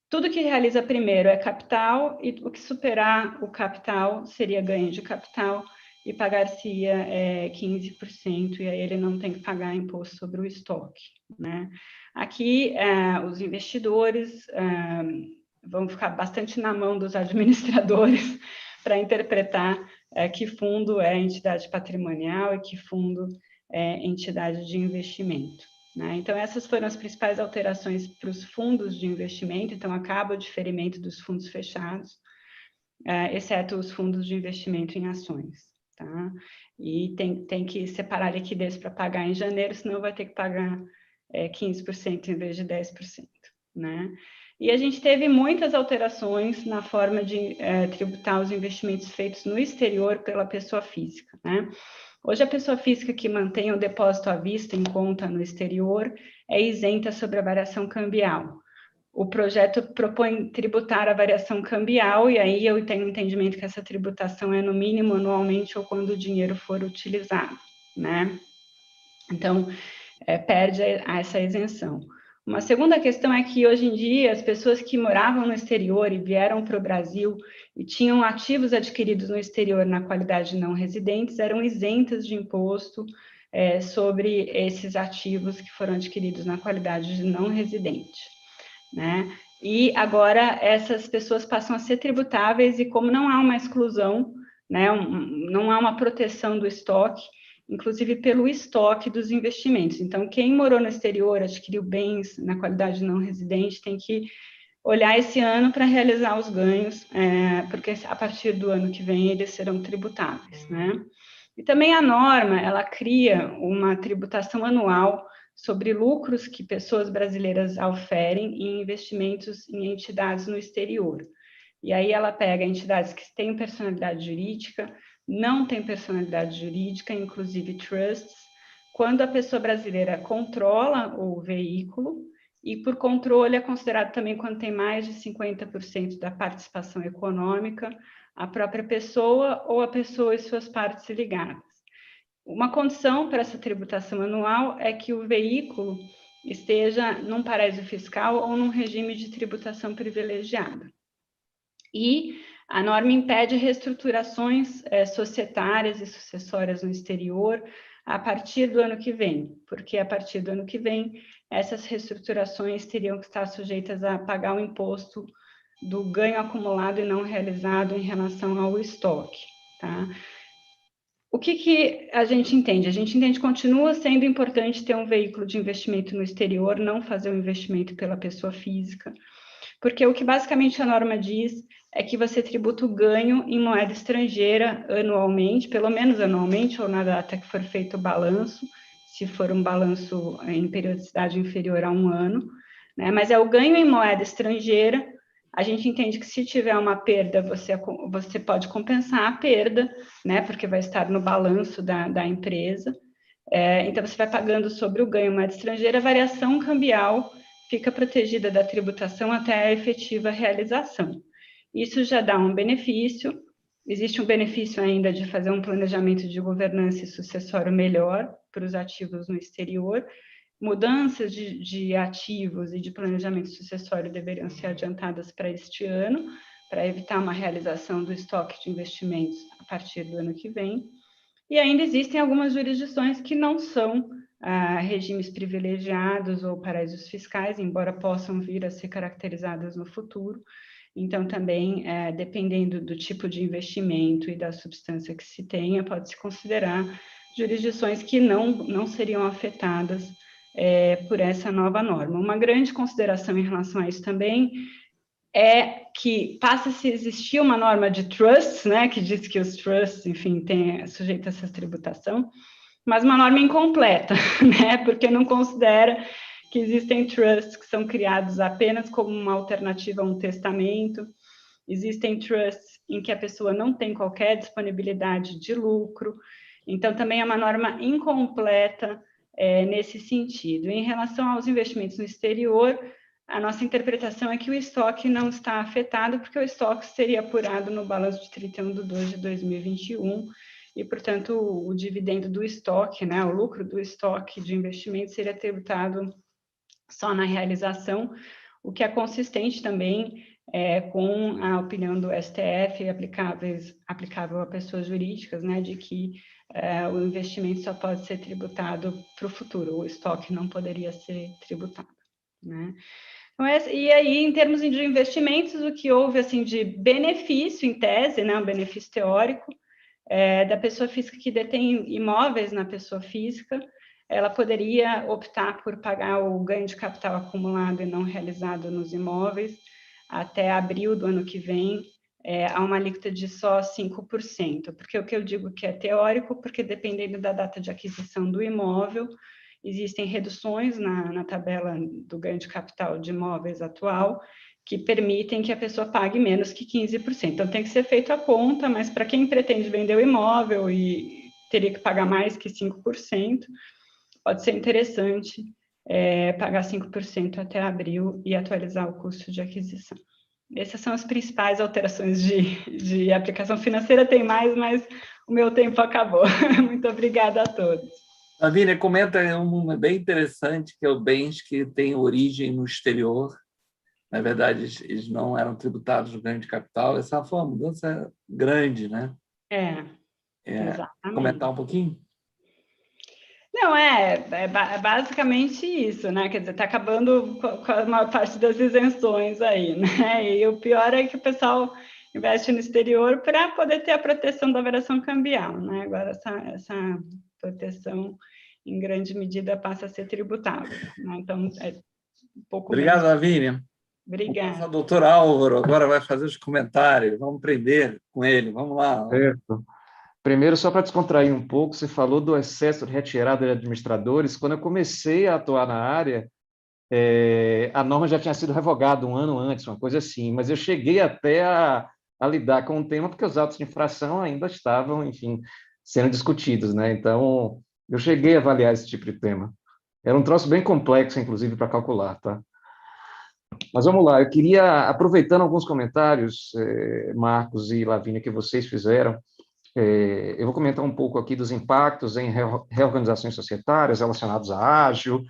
tudo que realiza primeiro é capital, e o que superar o capital seria ganho de capital, e pagar-se-ia 15%, e aí ele não tem que pagar imposto sobre o estoque, né? Aqui, os investidores vão ficar bastante na mão dos administradores para interpretar que fundo é entidade patrimonial e que fundo é entidade de investimento, né? Então, essas foram as principais alterações para os fundos de investimento. Então, acaba o diferimento dos fundos fechados, exceto os fundos de investimento em ações. Tá? E tem que separar a liquidez para pagar em janeiro, senão vai ter que pagar 15% em vez de 10%. Né? E a gente teve muitas alterações na forma de tributar os investimentos feitos no exterior pela pessoa física. Né? Hoje, a pessoa física que mantém o depósito à vista em conta no exterior é isenta sobre a variação cambial. O projeto propõe tributar a variação cambial, e aí eu tenho entendimento que essa tributação é no mínimo anualmente ou quando o dinheiro for utilizado, né? Então, perde essa isenção. Uma segunda questão é que, hoje em dia, as pessoas que moravam no exterior e vieram para o Brasil e tinham ativos adquiridos no exterior na qualidade de não residentes eram isentas de imposto sobre esses ativos que foram adquiridos na qualidade de não residente. Né? E agora essas pessoas passam a ser tributáveis, e como não há uma exclusão, né, não há uma proteção do estoque, inclusive pelo estoque dos investimentos. Então, quem morou no exterior, adquiriu bens na qualidade não residente, tem que olhar esse ano para realizar os ganhos, porque a partir do ano que vem eles serão tributáveis, né? E também a norma, ela cria uma tributação anual sobre lucros que pessoas brasileiras auferem em investimentos em entidades no exterior. E aí ela pega entidades que têm personalidade jurídica, não têm personalidade jurídica, inclusive trusts, quando a pessoa brasileira controla o veículo, e por controle é considerado também quando tem mais de 50% da participação econômica, a própria pessoa ou a pessoa e suas partes ligadas. Uma condição para essa tributação anual é que o veículo esteja num paraíso fiscal ou num regime de tributação privilegiada. E a norma impede reestruturações societárias e sucessórias no exterior a partir do ano que vem, porque a partir do ano que vem essas reestruturações teriam que estar sujeitas a pagar o imposto do ganho acumulado e não realizado em relação ao estoque, tá? O que a gente entende? A gente entende que continua sendo importante ter um veículo de investimento no exterior, não fazer o investimento pela pessoa física, porque o que basicamente a norma diz é que você tributa o ganho em moeda estrangeira anualmente, pelo menos anualmente, ou na data que for feito o balanço, se for um balanço em periodicidade inferior a 1 ano, né? Mas é o ganho em moeda estrangeira. A gente entende que, se tiver uma perda, você pode compensar a perda, né? Porque vai estar no balanço da empresa. Então, você vai pagando sobre o ganho em moeda estrangeira a variação cambial fica protegida da tributação até a efetiva realização. Isso já dá um benefício. Existe um benefício ainda de fazer um planejamento de governança e sucessório melhor para os ativos no exterior. Mudanças de ativos e de planejamento sucessório deveriam ser adiantadas para este ano, para evitar uma realização do estoque de investimentos a partir do ano que vem. E ainda existem algumas jurisdições que não são regimes privilegiados ou paraísos fiscais, embora possam vir a ser caracterizadas no futuro. Então, também, dependendo do tipo de investimento e da substância que se tenha, pode-se considerar jurisdições que não seriam afetadas por essa nova norma. Uma grande consideração em relação a isso também é que passa-se a existir uma norma de trusts, né, que diz que os trusts, enfim, sujeitos a essa tributação, mas uma norma incompleta, né, porque não considera que existem trusts que são criados apenas como uma alternativa a um testamento, existem trusts em que a pessoa não tem qualquer disponibilidade de lucro, então também é uma norma incompleta nesse sentido. Em relação aos investimentos no exterior, a nossa interpretação é que o estoque não está afetado, porque o estoque seria apurado no balanço de 31/2 de 2021, e, portanto, o dividendo do estoque, né, o lucro do estoque de investimento seria tributado só na realização, o que é consistente também com a opinião do STF aplicável a pessoas jurídicas, né, de que o investimento só pode ser tributado para o futuro, o estoque não poderia ser tributado, né? Então, e aí, em termos de investimentos, o que houve assim, de benefício, em tese, né, um benefício teórico, da pessoa física que detém imóveis na pessoa física, ela poderia optar por pagar o ganho de capital acumulado e não realizado nos imóveis até abril do ano que vem, a uma alíquota de só 5%. Porque o que eu digo que é teórico, porque dependendo da data de aquisição do imóvel, existem reduções na tabela do ganho de capital de imóveis atual, que permitem que a pessoa pague menos que 15%. Então, tem que ser feita a conta, mas para quem pretende vender o imóvel e teria que pagar mais que 5%, pode ser interessante pagar 5% até abril e atualizar o custo de aquisição. Essas são as principais alterações de aplicação financeira. Tem mais, mas o meu tempo acabou. Muito obrigada a todos. Lavínia, comenta uma bem interessante, que é o bens que tem origem no exterior. Na verdade, eles não eram tributados no ganho de capital. Essa foi uma mudança grande, né? Exatamente. Comentar um pouquinho? Não, basicamente isso, né? Quer dizer, está acabando com a maior parte das isenções aí, né? E o pior é que o pessoal investe no exterior para poder ter a proteção da variação cambial, né? Agora, essa proteção, em grande medida, passa a ser tributável, né? Então, é um pouco Obrigado, menos. Lavínia. Obrigada. O doutor Álvaro agora vai fazer os comentários. Vamos aprender com ele. Vamos lá. Certo. Primeiro, só para descontrair um pouco, você falou do excesso de retirada de administradores. Quando eu comecei a atuar na área, a norma já tinha sido revogada um ano antes, uma coisa assim, mas eu cheguei até a lidar com o tema porque os autos de infração ainda estavam, enfim, sendo discutidos, né? Então, eu cheguei a avaliar esse tipo de tema. Era um troço bem complexo, inclusive, para calcular, tá? Mas vamos lá, eu queria, aproveitando alguns comentários, Marcos e Lavínia, que vocês fizeram, eu vou comentar um pouco aqui dos impactos em reorganizações societárias relacionados à ágil,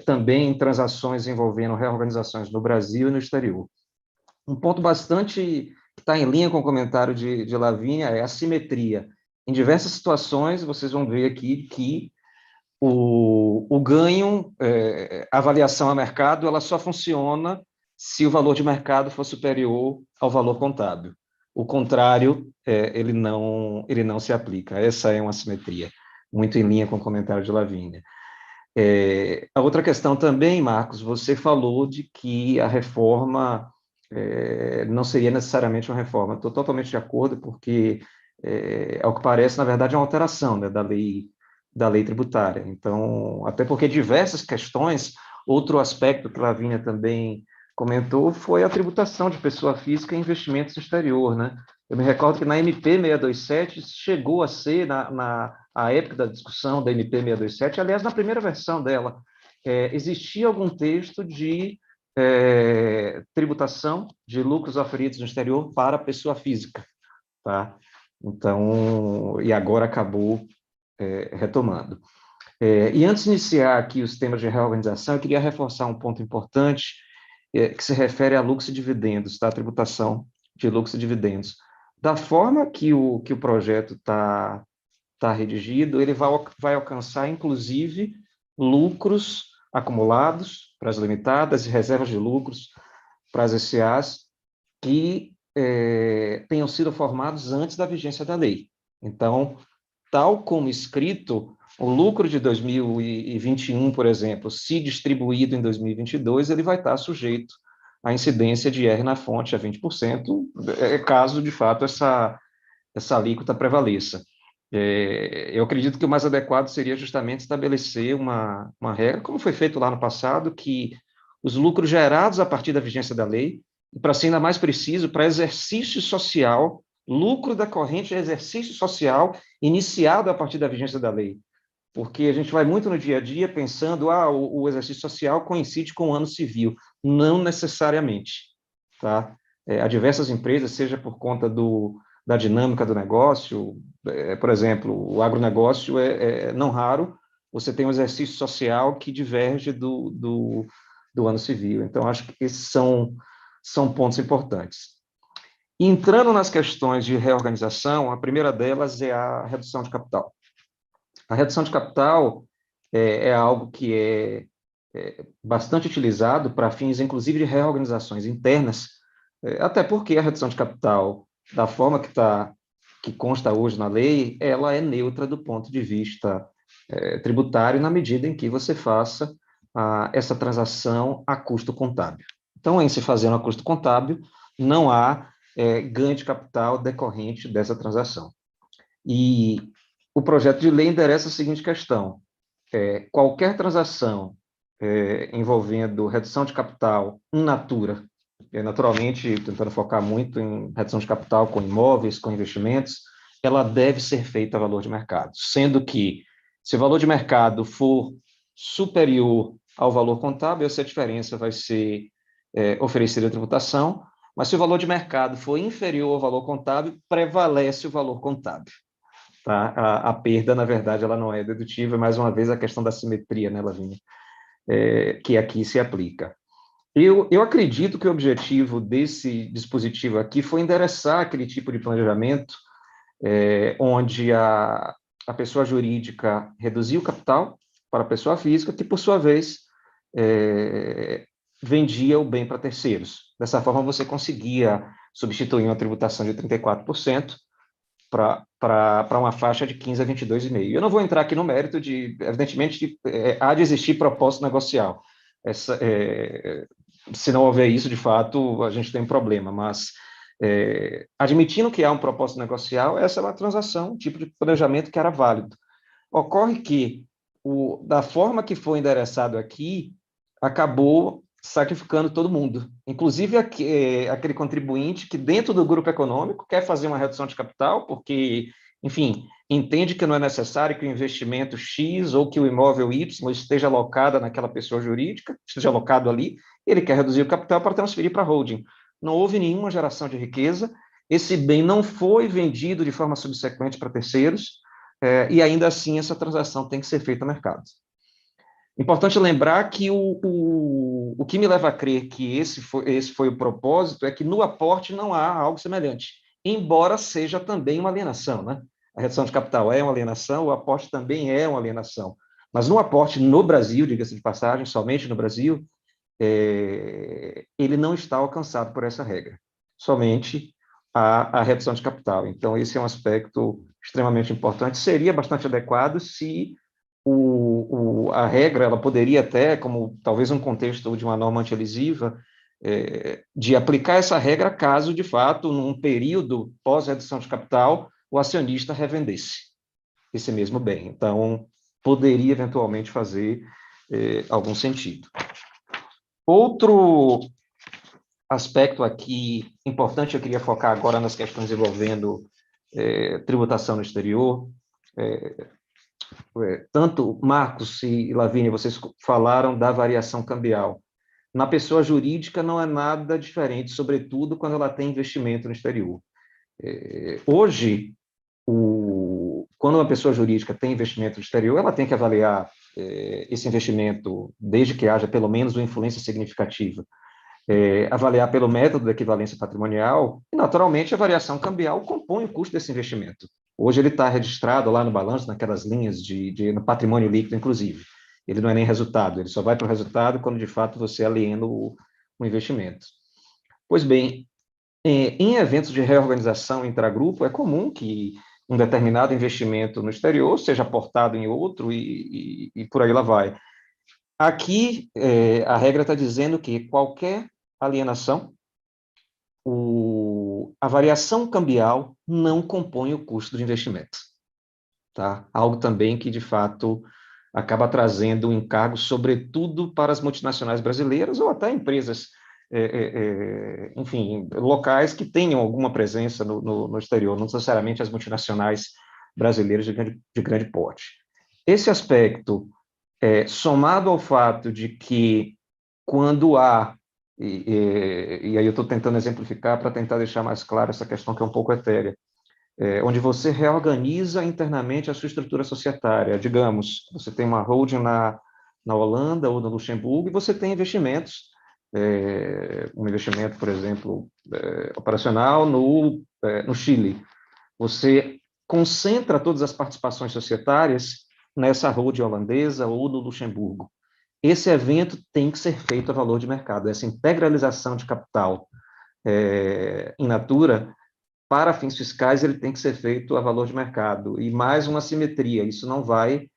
também transações envolvendo reorganizações no Brasil e no exterior. Um ponto bastante que está em linha com o comentário de Lavínia é a simetria. Em diversas situações, vocês vão ver aqui que o ganho, a avaliação a mercado, ela só funciona se o valor de mercado for superior ao valor contábil. O contrário, ele não se aplica. Essa é uma assimetria, muito em linha com o comentário de Lavínia. A outra questão também, Marcos, você falou de que a reforma não seria necessariamente uma reforma. Estou totalmente de acordo, porque, ao que parece, na verdade, é uma alteração, né, da lei tributária. Então, até porque diversas questões, outro aspecto que Lavínia também comentou foi a tributação de pessoa física em investimentos no exterior, né? Eu me recordo que na MP 627 chegou a ser, na época da discussão da MP 627, aliás, na primeira versão dela, existia algum texto de tributação de lucros oferidos no exterior para a pessoa física, tá? Então, e agora acabou retomando. E antes de iniciar aqui os temas de reorganização, eu queria reforçar um ponto importante que se refere a lucros e dividendos, tá? A tributação de lucros e dividendos. Da forma que o projeto está redigido, ele vai alcançar, inclusive, lucros acumulados para as limitadas e reservas de lucros para as SAs que tenham sido formados antes da vigência da lei. Então, tal como escrito, o lucro de 2021, por exemplo, se distribuído em 2022, ele vai estar sujeito à incidência de IR na fonte a 20%, caso, de fato, essa alíquota prevaleça. Eu acredito que o mais adequado seria justamente estabelecer uma regra, como foi feito lá no passado, que os lucros gerados a partir da vigência da lei, e para ser ainda mais preciso, para exercício social, lucro decorrente de exercício social iniciado a partir da vigência da lei. Porque a gente vai muito no dia a dia pensando, o exercício social coincide com o ano civil. Não necessariamente, tá? Há diversas empresas, seja por conta da dinâmica do negócio, por exemplo, o agronegócio não raro, você tem um exercício social que diverge do ano civil. Então, acho que esses são pontos importantes. Entrando nas questões de reorganização, a primeira delas é a redução de capital. A redução de capital é algo que é bastante utilizado para fins, inclusive, de reorganizações internas, até porque a redução de capital, da forma que consta hoje na lei, ela é neutra do ponto de vista tributário, na medida em que você faça essa transação a custo contábil. Então, em se fazendo a custo contábil, não há ganho de capital decorrente dessa transação. E o projeto de lei endereça a seguinte questão: qualquer transação envolvendo redução de capital in natura, naturalmente tentando focar muito em redução de capital com imóveis, com investimentos, ela deve ser feita a valor de mercado, sendo que, se o valor de mercado for superior ao valor contábil, essa diferença vai ser oferecida a tributação, mas se o valor de mercado for inferior ao valor contábil, prevalece o valor contábil. Tá? A perda, na verdade, ela não é dedutível, mais uma vez a questão da simetria, né, Lavínia, que aqui se aplica. Eu acredito que o objetivo desse dispositivo aqui foi endereçar aquele tipo de planejamento onde a pessoa jurídica reduzia o capital para a pessoa física, que, por sua vez, vendia o bem para terceiros. Dessa forma, você conseguia substituir uma tributação de 34% para uma faixa de 15% a 22,5%. Eu não vou entrar aqui no mérito evidentemente, há de existir propósito negocial. Se não houver isso, de fato, a gente tem um problema, mas admitindo que há um propósito negocial, essa é uma transação, um tipo de planejamento que era válido. Ocorre que, da forma que foi endereçado aqui, acabou sacrificando todo mundo, inclusive aquele contribuinte que, dentro do grupo econômico, quer fazer uma redução de capital, porque, enfim, entende que não é necessário que o investimento X ou que o imóvel Y esteja alocado naquela pessoa jurídica, esteja alocado ali, ele quer reduzir o capital para transferir para a holding. Não houve nenhuma geração de riqueza, esse bem não foi vendido de forma subsequente para terceiros, e ainda assim essa transação tem que ser feita no mercado. Importante lembrar que o que me leva a crer que esse foi o propósito é que no aporte não há algo semelhante, embora seja também uma alienação, né? A redução de capital é uma alienação, o aporte também é uma alienação. Mas no aporte no Brasil, diga-se de passagem, somente no Brasil, ele não está alcançado por essa regra, somente a redução de capital. Então, esse é um aspecto extremamente importante. Seria bastante adequado se a regra, ela poderia até, como talvez um contexto de uma norma anti-elisiva, de aplicar essa regra caso, de fato, num período pós-redução de capital, o acionista revendesse esse mesmo bem. Então, poderia eventualmente fazer algum sentido. Outro aspecto aqui importante, eu queria focar agora nas questões envolvendo tributação no exterior. tanto Marcos e Lavínia, vocês falaram da variação cambial. Na pessoa jurídica não é nada diferente, sobretudo quando ela tem investimento no exterior. Hoje, quando uma pessoa jurídica tem investimento no exterior, ela tem que avaliar esse investimento, desde que haja pelo menos uma influência significativa, avaliar pelo método da equivalência patrimonial, e, naturalmente, a variação cambial compõe o custo desse investimento. Hoje ele está registrado lá no balanço, naquelas linhas no patrimônio líquido, inclusive. Ele não é nem resultado, ele só vai para o resultado quando, de fato, você aliena o investimento. Pois bem, em eventos de reorganização intragrupo, é comum que um determinado investimento no exterior seja aportado em outro e por aí lá vai. Aqui, a regra está dizendo que qualquer alienação, a variação cambial não compõe o custo do investimento. Tá? Algo também que, de fato, acaba trazendo um encargo, sobretudo para as multinacionais brasileiras ou até empresas, enfim, locais que tenham alguma presença no exterior, não necessariamente as multinacionais brasileiras de grande porte. Esse aspecto, somado ao fato de que, quando há, e aí eu estou tentando exemplificar para tentar deixar mais claro essa questão que é um pouco etérea, onde você reorganiza internamente a sua estrutura societária. Digamos, você tem uma holding na Holanda ou no Luxemburgo e você tem investimentos, um investimento, por exemplo, operacional no Chile. Você concentra todas as participações societárias nessa holding holandesa ou no Luxemburgo. Esse evento tem que ser feito a valor de mercado. Essa integralização de capital in natura, para fins fiscais, ele tem que ser feito a valor de mercado. E mais uma simetria, isso não vai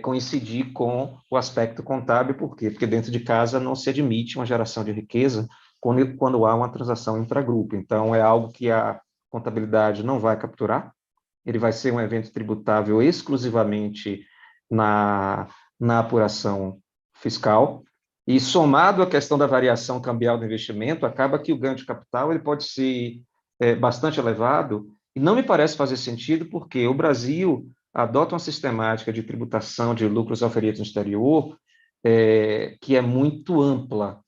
coincidir com o aspecto contábil. Por quê? Porque dentro de casa não se admite uma geração de riqueza quando há uma transação intragrupo. Então, é algo que a contabilidade não vai capturar, ele vai ser um evento tributável exclusivamente na apuração fiscal, e somado à questão da variação cambial do investimento, acaba que o ganho de capital ele pode ser bastante elevado, e não me parece fazer sentido, porque o Brasil adota uma sistemática de tributação de lucros auferidos no exterior que é muito ampla.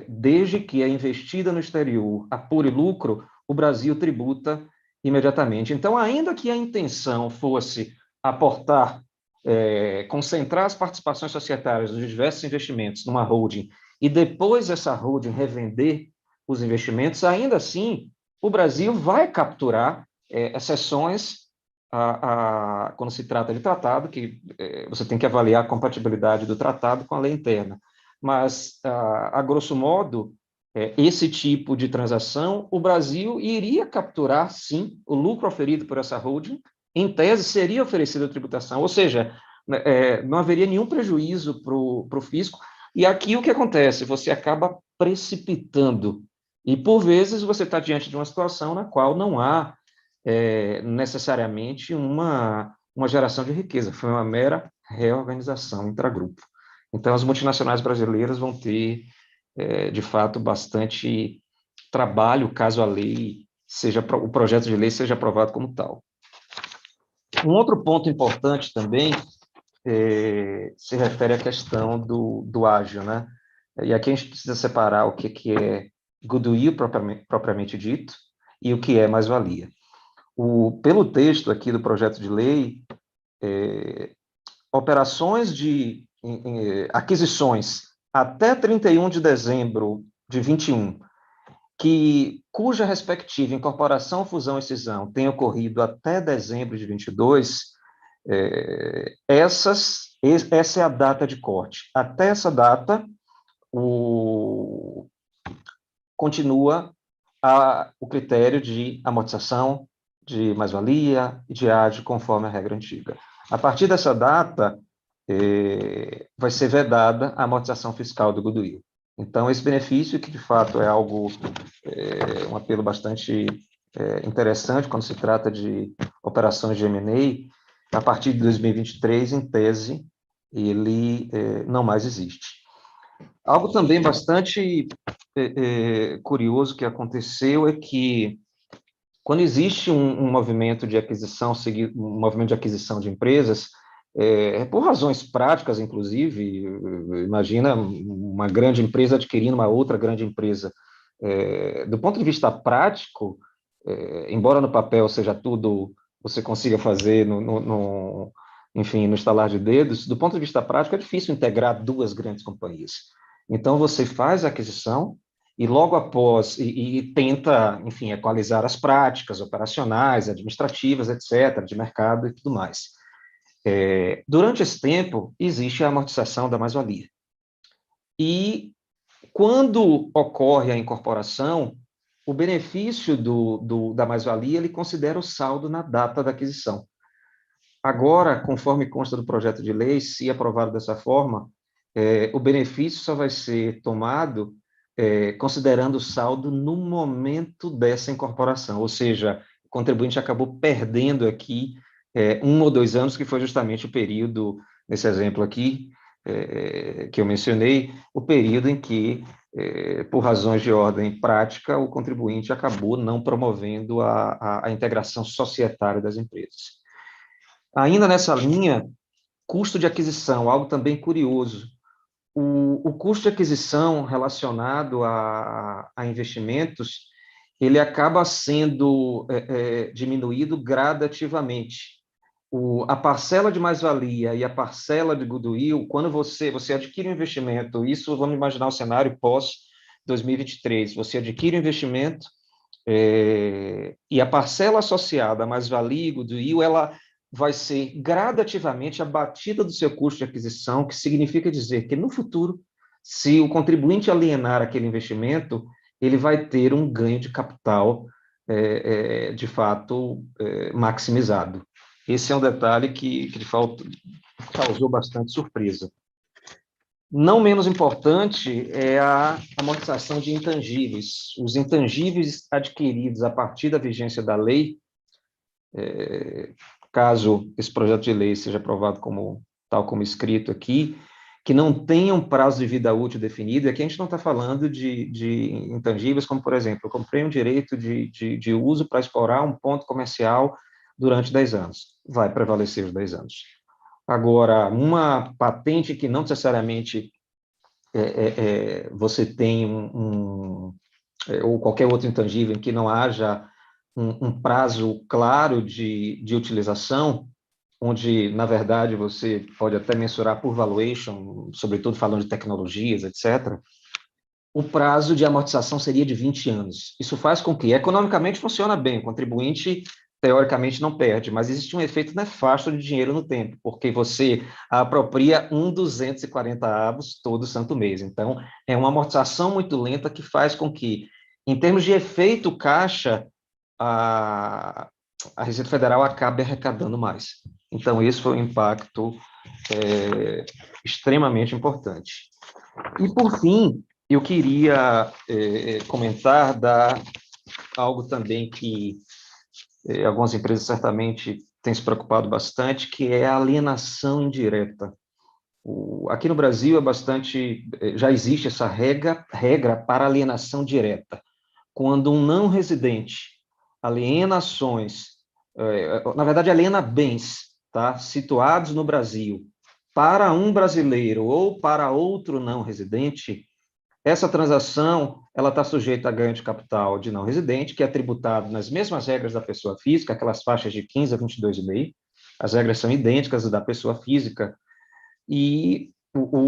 Desde que é investida no exterior, apure lucro, o Brasil tributa imediatamente. Então, ainda que a intenção fosse aportar, concentrar as participações societárias dos diversos investimentos numa holding e depois essa holding revender os investimentos, ainda assim, o Brasil vai capturar exceções quando se trata de tratado, que você tem que avaliar a compatibilidade do tratado com a lei interna. Mas, a grosso modo, esse tipo de transação, o Brasil iria capturar, sim, o lucro oferido por essa holding, em tese seria oferecida a tributação, ou seja, não haveria nenhum prejuízo para o fisco, e aqui o que acontece? Você acaba precipitando, e por vezes você está diante de uma situação na qual não há necessariamente uma geração de riqueza, foi uma mera reorganização intragrupo. Então, as multinacionais brasileiras vão ter, de fato, bastante trabalho caso a lei o projeto de lei seja aprovado como tal. Um outro ponto importante também se refere à questão do ágio, né? E aqui a gente precisa separar o que é goodwill propriamente dito e o que é mais-valia. Pelo texto aqui do projeto de lei, operações de aquisições até 31 de dezembro de 21, cuja respectiva incorporação, fusão e cisão tenha ocorrido até dezembro de 22, essa é a data de corte. Até essa data, continua o critério de amortização, de mais-valia e de ágio, conforme a regra antiga. A partir dessa data, vai ser vedada a amortização fiscal do goodwill. Então, esse benefício, que de fato é algo, um apelo bastante interessante quando se trata de operações de M&A, a partir de 2023, em tese, ele não mais existe. Algo também bastante curioso que aconteceu é que, quando existe um movimento de aquisição, um movimento de aquisição de empresas, por razões práticas, inclusive. Imagina uma grande empresa adquirindo uma outra grande empresa. Do ponto de vista prático, embora no papel seja tudo, você consiga fazer enfim, no estalar de dedos, do ponto de vista prático é difícil integrar duas grandes companhias. Então, você faz a aquisição e logo após, e tenta, enfim, equalizar as práticas operacionais, administrativas, etc., de mercado e tudo mais. Durante esse tempo, existe a amortização da mais-valia. E, quando ocorre a incorporação, o benefício da mais-valia, ele considera o saldo na data da aquisição. Agora, conforme consta do projeto de lei, se aprovado dessa forma, o benefício só vai ser tomado considerando o saldo no momento dessa incorporação, ou seja, o contribuinte acabou perdendo aqui 1 ou 2 anos, que foi justamente o período, nesse exemplo aqui, que eu mencionei, o período em que, por razões de ordem prática, o contribuinte acabou não promovendo a integração societária das empresas. Ainda nessa linha, custo de aquisição, algo também curioso. O custo de aquisição relacionado a investimentos, ele acaba sendo diminuído gradativamente. A parcela de mais-valia e a parcela de goodwill, quando você adquire um investimento, isso vamos imaginar o cenário pós-2023, você adquire um investimento e a parcela associada à mais-valia e goodwill, ela vai ser gradativamente abatida do seu custo de aquisição, que significa dizer que, no futuro, se o contribuinte alienar aquele investimento, ele vai ter um ganho de capital, de fato, maximizado. Esse é um detalhe que de fato, causou bastante surpresa. Não menos importante é a amortização de intangíveis. Os intangíveis adquiridos a partir da vigência da lei, caso esse projeto de lei seja aprovado tal como escrito aqui, que não tenham prazo de vida útil definido. E aqui a gente não está falando de intangíveis como, por exemplo, eu comprei um direito de uso para explorar um ponto comercial durante 10 anos. Vai prevalecer os 10 anos. Agora, uma patente que não necessariamente você tem ou qualquer outro intangível em que não haja um prazo claro de utilização, onde, na verdade, você pode até mensurar por valuation, sobretudo falando de tecnologias, etc., o prazo de amortização seria de 20 anos. Isso faz com que, economicamente, funciona bem, o contribuinte, teoricamente, não perde, mas existe um efeito nefasto de dinheiro no tempo, porque você apropria 240 avos todo santo mês. Então, é uma amortização muito lenta que faz com que, em termos de efeito caixa, a Receita Federal acabe arrecadando mais. Então, esse foi um impacto extremamente importante. E, por fim, eu queria comentar algo também que algumas empresas certamente têm se preocupado bastante, que é a alienação indireta. Aqui no Brasil já existe essa regra para alienação direta. Quando um não residente aliena ações, na verdade, aliena bens, tá, situados no Brasil, para um brasileiro ou para outro não residente, essa transação ela está sujeita a ganho de capital de não residente, que é tributado nas mesmas regras da pessoa física, aquelas faixas de 15 a 22,5%. As regras são idênticas às da pessoa física, e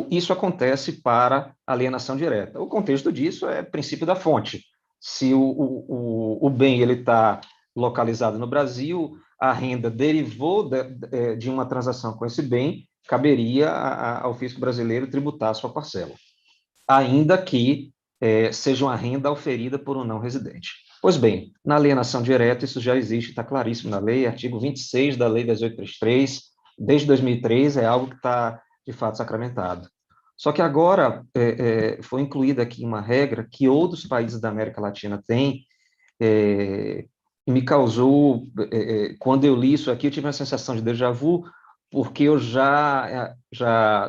isso acontece para alienação direta. O contexto disso é o princípio da fonte. Se o bem está localizado no Brasil, a renda derivou de uma transação com esse bem, caberia ao fisco brasileiro tributar a sua parcela, ainda que seja uma renda oferida por um não residente. Pois bem, na alienação direta, isso já existe, está claríssimo na lei, artigo 26 da Lei 1833, desde 2003, é algo que está, de fato, sacramentado. Só que agora foi incluída aqui uma regra que outros países da América Latina têm, e me causou, quando eu li isso aqui, eu tive uma sensação de déjà vu, porque eu já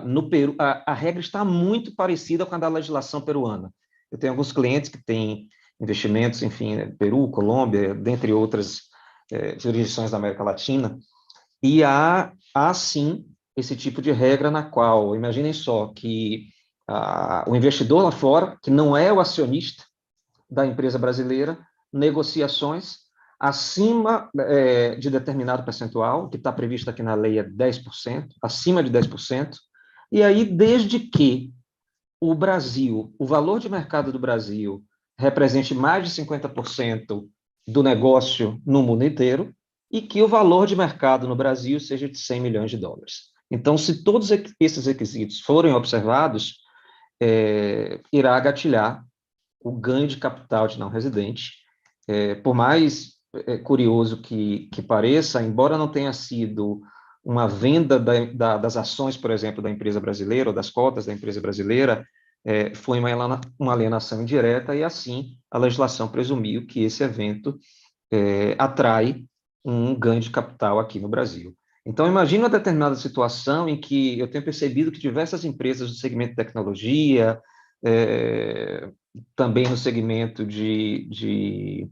no Peru, a regra está muito parecida com a da legislação peruana. Eu tenho alguns clientes que têm investimentos, enfim, Peru, Colômbia, dentre outras jurisdições da América Latina, e há sim, esse tipo de regra na qual, imaginem só, que o investidor lá fora, que não é o acionista da empresa brasileira, negociações acima de determinado percentual, que está previsto aqui na lei é 10%, acima de 10%, e aí, desde que o Brasil, o valor de mercado do Brasil, represente mais de 50% do negócio no mundo inteiro, e que o valor de mercado no Brasil seja de 100 milhões de dólares. Então, se todos esses requisitos forem observados, irá gatilhar o ganho de capital de não residente. Por mais curioso que pareça, embora não tenha sido uma venda das ações, por exemplo, da empresa brasileira, ou das cotas da empresa brasileira, foi uma alienação indireta, e assim a legislação presumiu que esse evento atrai um ganho de capital aqui no Brasil. Então, imagine uma determinada situação em que eu tenho percebido que diversas empresas do segmento de tecnologia, também no segmento de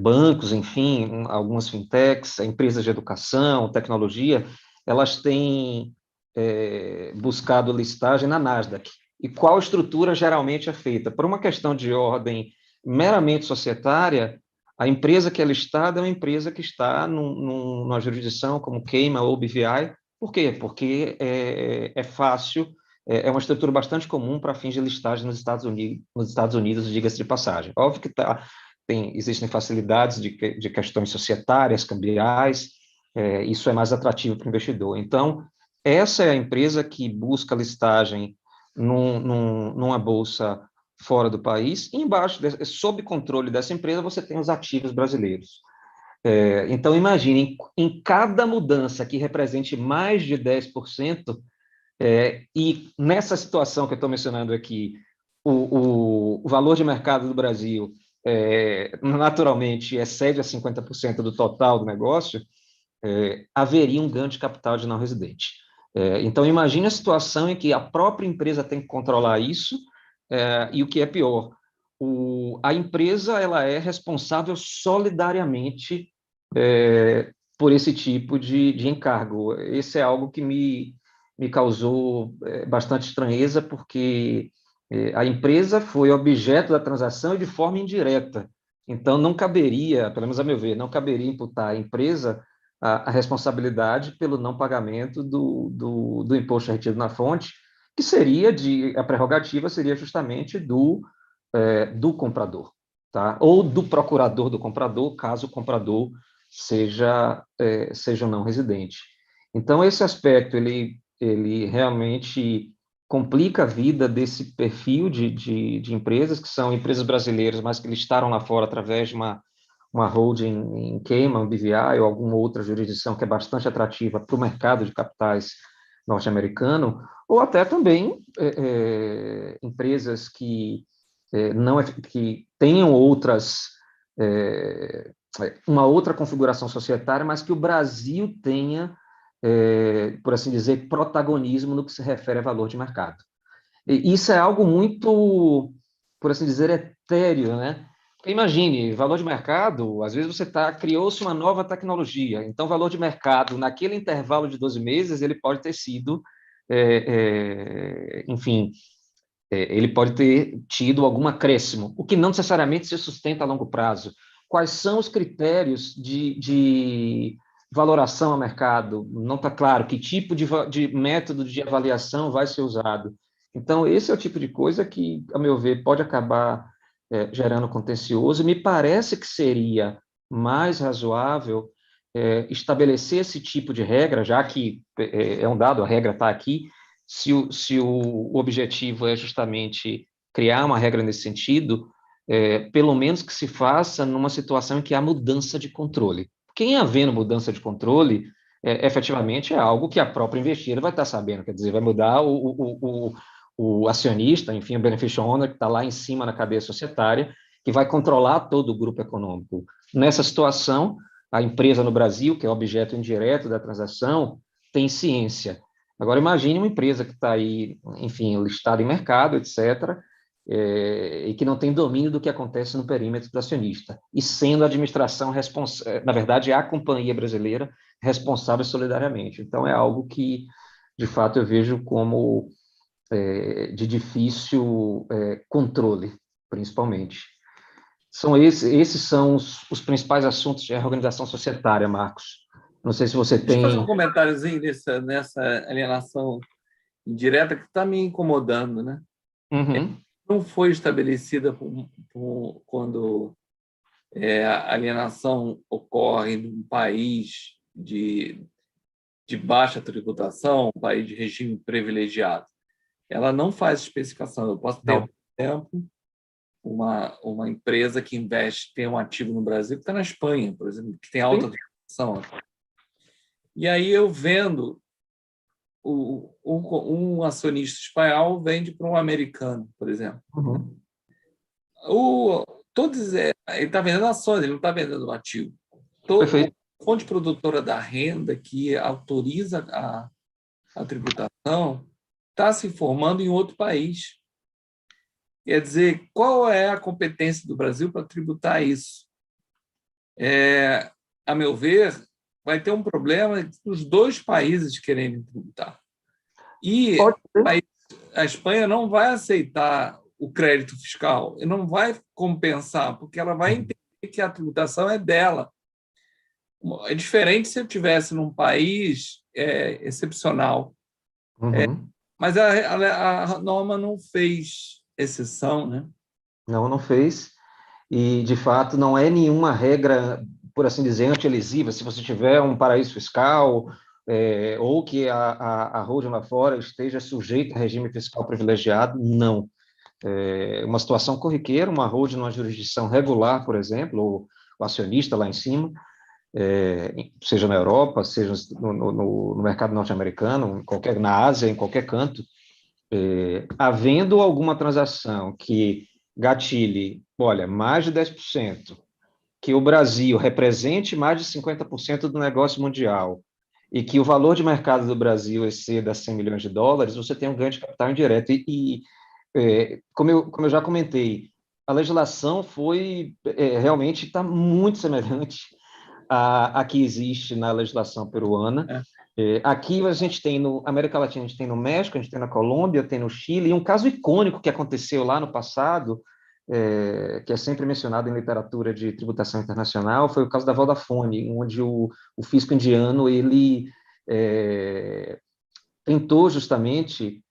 bancos, enfim, algumas fintechs, empresas de educação, tecnologia, elas têm buscado listagem na Nasdaq. E qual estrutura geralmente é feita? Por uma questão de ordem meramente societária, a empresa que é listada é uma empresa que está numa jurisdição como Cayman ou BVI. Por quê? Porque é fácil, é uma estrutura bastante comum para fins de listagem nos Estados Unidos, diga-se de passagem. Óbvio que existem facilidades de questões societárias, cambiais, isso é mais atrativo para o investidor. Então, essa é a empresa que busca listagem numa bolsa fora do país, e embaixo, sob controle dessa empresa, você tem os ativos brasileiros. Então, imagine, em cada mudança que represente mais de 10%, e nessa situação que eu estou mencionando aqui, o valor de mercado do Brasil naturalmente excede a 50% do total do negócio, haveria um ganho de capital de não residente. Então, imagine a situação em que a própria empresa tem que controlar isso, e o que é pior, a empresa ela é responsável solidariamente por esse tipo de encargo. Esse é algo que me causou bastante estranheza, porque a empresa foi objeto da transação e de forma indireta. Então, não caberia, pelo menos a meu ver, não caberia imputar à empresa a responsabilidade pelo não pagamento do imposto retido na fonte, que seria a prerrogativa seria justamente do comprador, tá? Ou do procurador do comprador, caso o comprador seja um não residente. Então, esse aspecto, ele realmente complica a vida desse perfil de empresas, que são empresas brasileiras, mas que listaram lá fora através de uma holding em Cayman, BVI, ou alguma outra jurisdição que é bastante atrativa para o mercado de capitais norte-americano, ou até também empresas que que tenham uma outra configuração societária, mas que o Brasil tenha, por assim dizer, protagonismo no que se refere a valor de mercado. E isso é algo muito, por assim dizer, etéreo, né? Porque imagine, valor de mercado, às vezes criou-se uma nova tecnologia, então valor de mercado, naquele intervalo de 12 meses, ele pode ter sido, enfim, ele pode ter tido algum acréscimo, o que não necessariamente se sustenta a longo prazo. Quais são os critérios de valoração a mercado? Não está claro que tipo de método de avaliação vai ser usado. Então, esse é o tipo de coisa que, a meu ver, pode acabar gerando contencioso. Me parece que seria mais razoável estabelecer esse tipo de regra, já que é um dado, a regra está aqui, se o objetivo é justamente criar uma regra nesse sentido, pelo menos que se faça numa situação em que há mudança de controle. Quem havendo mudança de controle, efetivamente é algo que a própria investidora vai estar sabendo, quer dizer, vai mudar o acionista, enfim, o beneficial owner, que está lá em cima na cadeia societária, que vai controlar todo o grupo econômico. Nessa situação, a empresa no Brasil, que é objeto indireto da transação, tem ciência. Agora, imagine uma empresa que está aí, enfim, listada em mercado, etc., e que não tem domínio do que acontece no perímetro do acionista, e sendo a administração responsável, na verdade, é a companhia brasileira responsável solidariamente. Então, é algo que, de fato, eu vejo como de difícil controle, principalmente. Esses são os principais assuntos de reorganização societária, Marcos. Não sei se você Deixa eu fazer tem... um comentáriozinho nessa alienação indireta que está me incomodando, né? Uhum. Não foi estabelecida quando a alienação ocorre num país de baixa tributação, um país de regime privilegiado. Ela não faz especificação. Eu posso ter, Não. por exemplo, uma empresa que investe, tem um ativo no Brasil que está na Espanha, por exemplo, que tem alta tributação. E aí eu vendo, um acionista espanhol vende para um americano, por exemplo. Uhum. Ele está vendendo ações, ele não está vendendo um ativo. Perfeito. A fonte produtora da renda que autoriza a tributação está se formando em outro país. Quer dizer, qual é a competência do Brasil para tributar isso? A meu ver, vai ter um problema dos dois países querendo tributar. E a Espanha não vai aceitar o crédito fiscal, e não vai compensar, porque ela vai entender que a tributação é dela. É diferente se eu estivesse num país excepcional. Uhum. Mas a norma não fez exceção, né? Não fez. E, de fato, não é nenhuma regra, por assim dizer, anti-elisiva. Se você tiver um paraíso fiscal, ou que a holding lá fora esteja sujeita a regime fiscal privilegiado, não. É uma situação corriqueira, uma holding numa jurisdição regular, por exemplo, ou o acionista lá em cima, seja na Europa, seja no mercado norte-americano, na Ásia, em qualquer canto, havendo alguma transação que gatilhe, olha, mais de 10%, que o Brasil represente mais de 50% do negócio mundial e que o valor de mercado do Brasil exceda 100 milhões de dólares, você tem um ganho de capital indireto. Como eu já comentei, a legislação realmente está muito semelhante à que existe na legislação peruana. Aqui a gente tem no América Latina, a gente tem no México, a gente tem na Colômbia, tem no Chile, e um caso icônico que aconteceu lá no passado, que é sempre mencionado em literatura de tributação internacional, foi o caso da Vodafone, onde o fisco indiano ele tentou justamente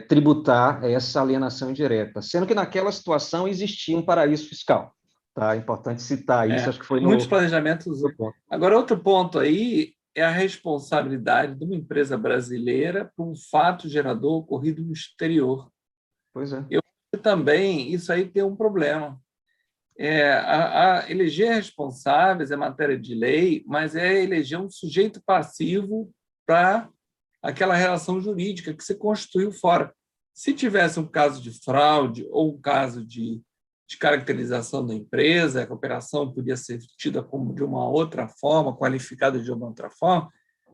tributar essa alienação indireta, sendo que naquela situação existia um paraíso fiscal. Tá? É importante citar isso, acho que foi muitos planejamentos. Agora, outro ponto aí é a responsabilidade de uma empresa brasileira por um fato gerador ocorrido no exterior. Pois é. Eu acho que também isso aí tem um problema. Eleger responsáveis é matéria de lei, mas é eleger um sujeito passivo para aquela relação jurídica que se construiu fora. Se tivesse um caso de fraude ou um caso de caracterização da empresa, a operação podia ser tida como de uma outra forma, qualificada de uma outra forma,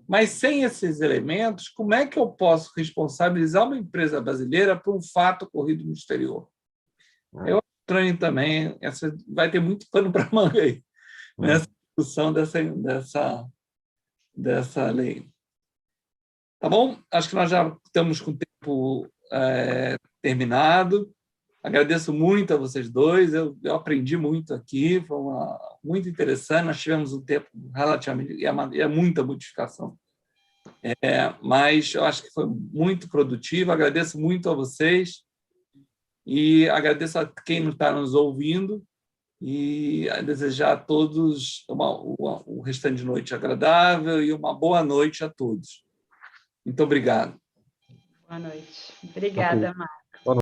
mas sem esses elementos, como é que eu posso responsabilizar uma empresa brasileira por um fato ocorrido no exterior? Eu acho estranho também, vai ter muito pano para manga aí, nessa discussão dessa lei. Tá bom? Acho que nós já estamos com o tempo terminado. Agradeço muito a vocês dois. Eu aprendi muito aqui, foi muito interessante. Nós tivemos um tempo relativamente... e é muita modificação. Mas eu acho que foi muito produtivo. Agradeço muito a vocês e agradeço a quem está nos ouvindo e desejar a todos um restante de noite agradável e uma boa noite a todos. Muito obrigado. Boa noite. Obrigada, Marcos.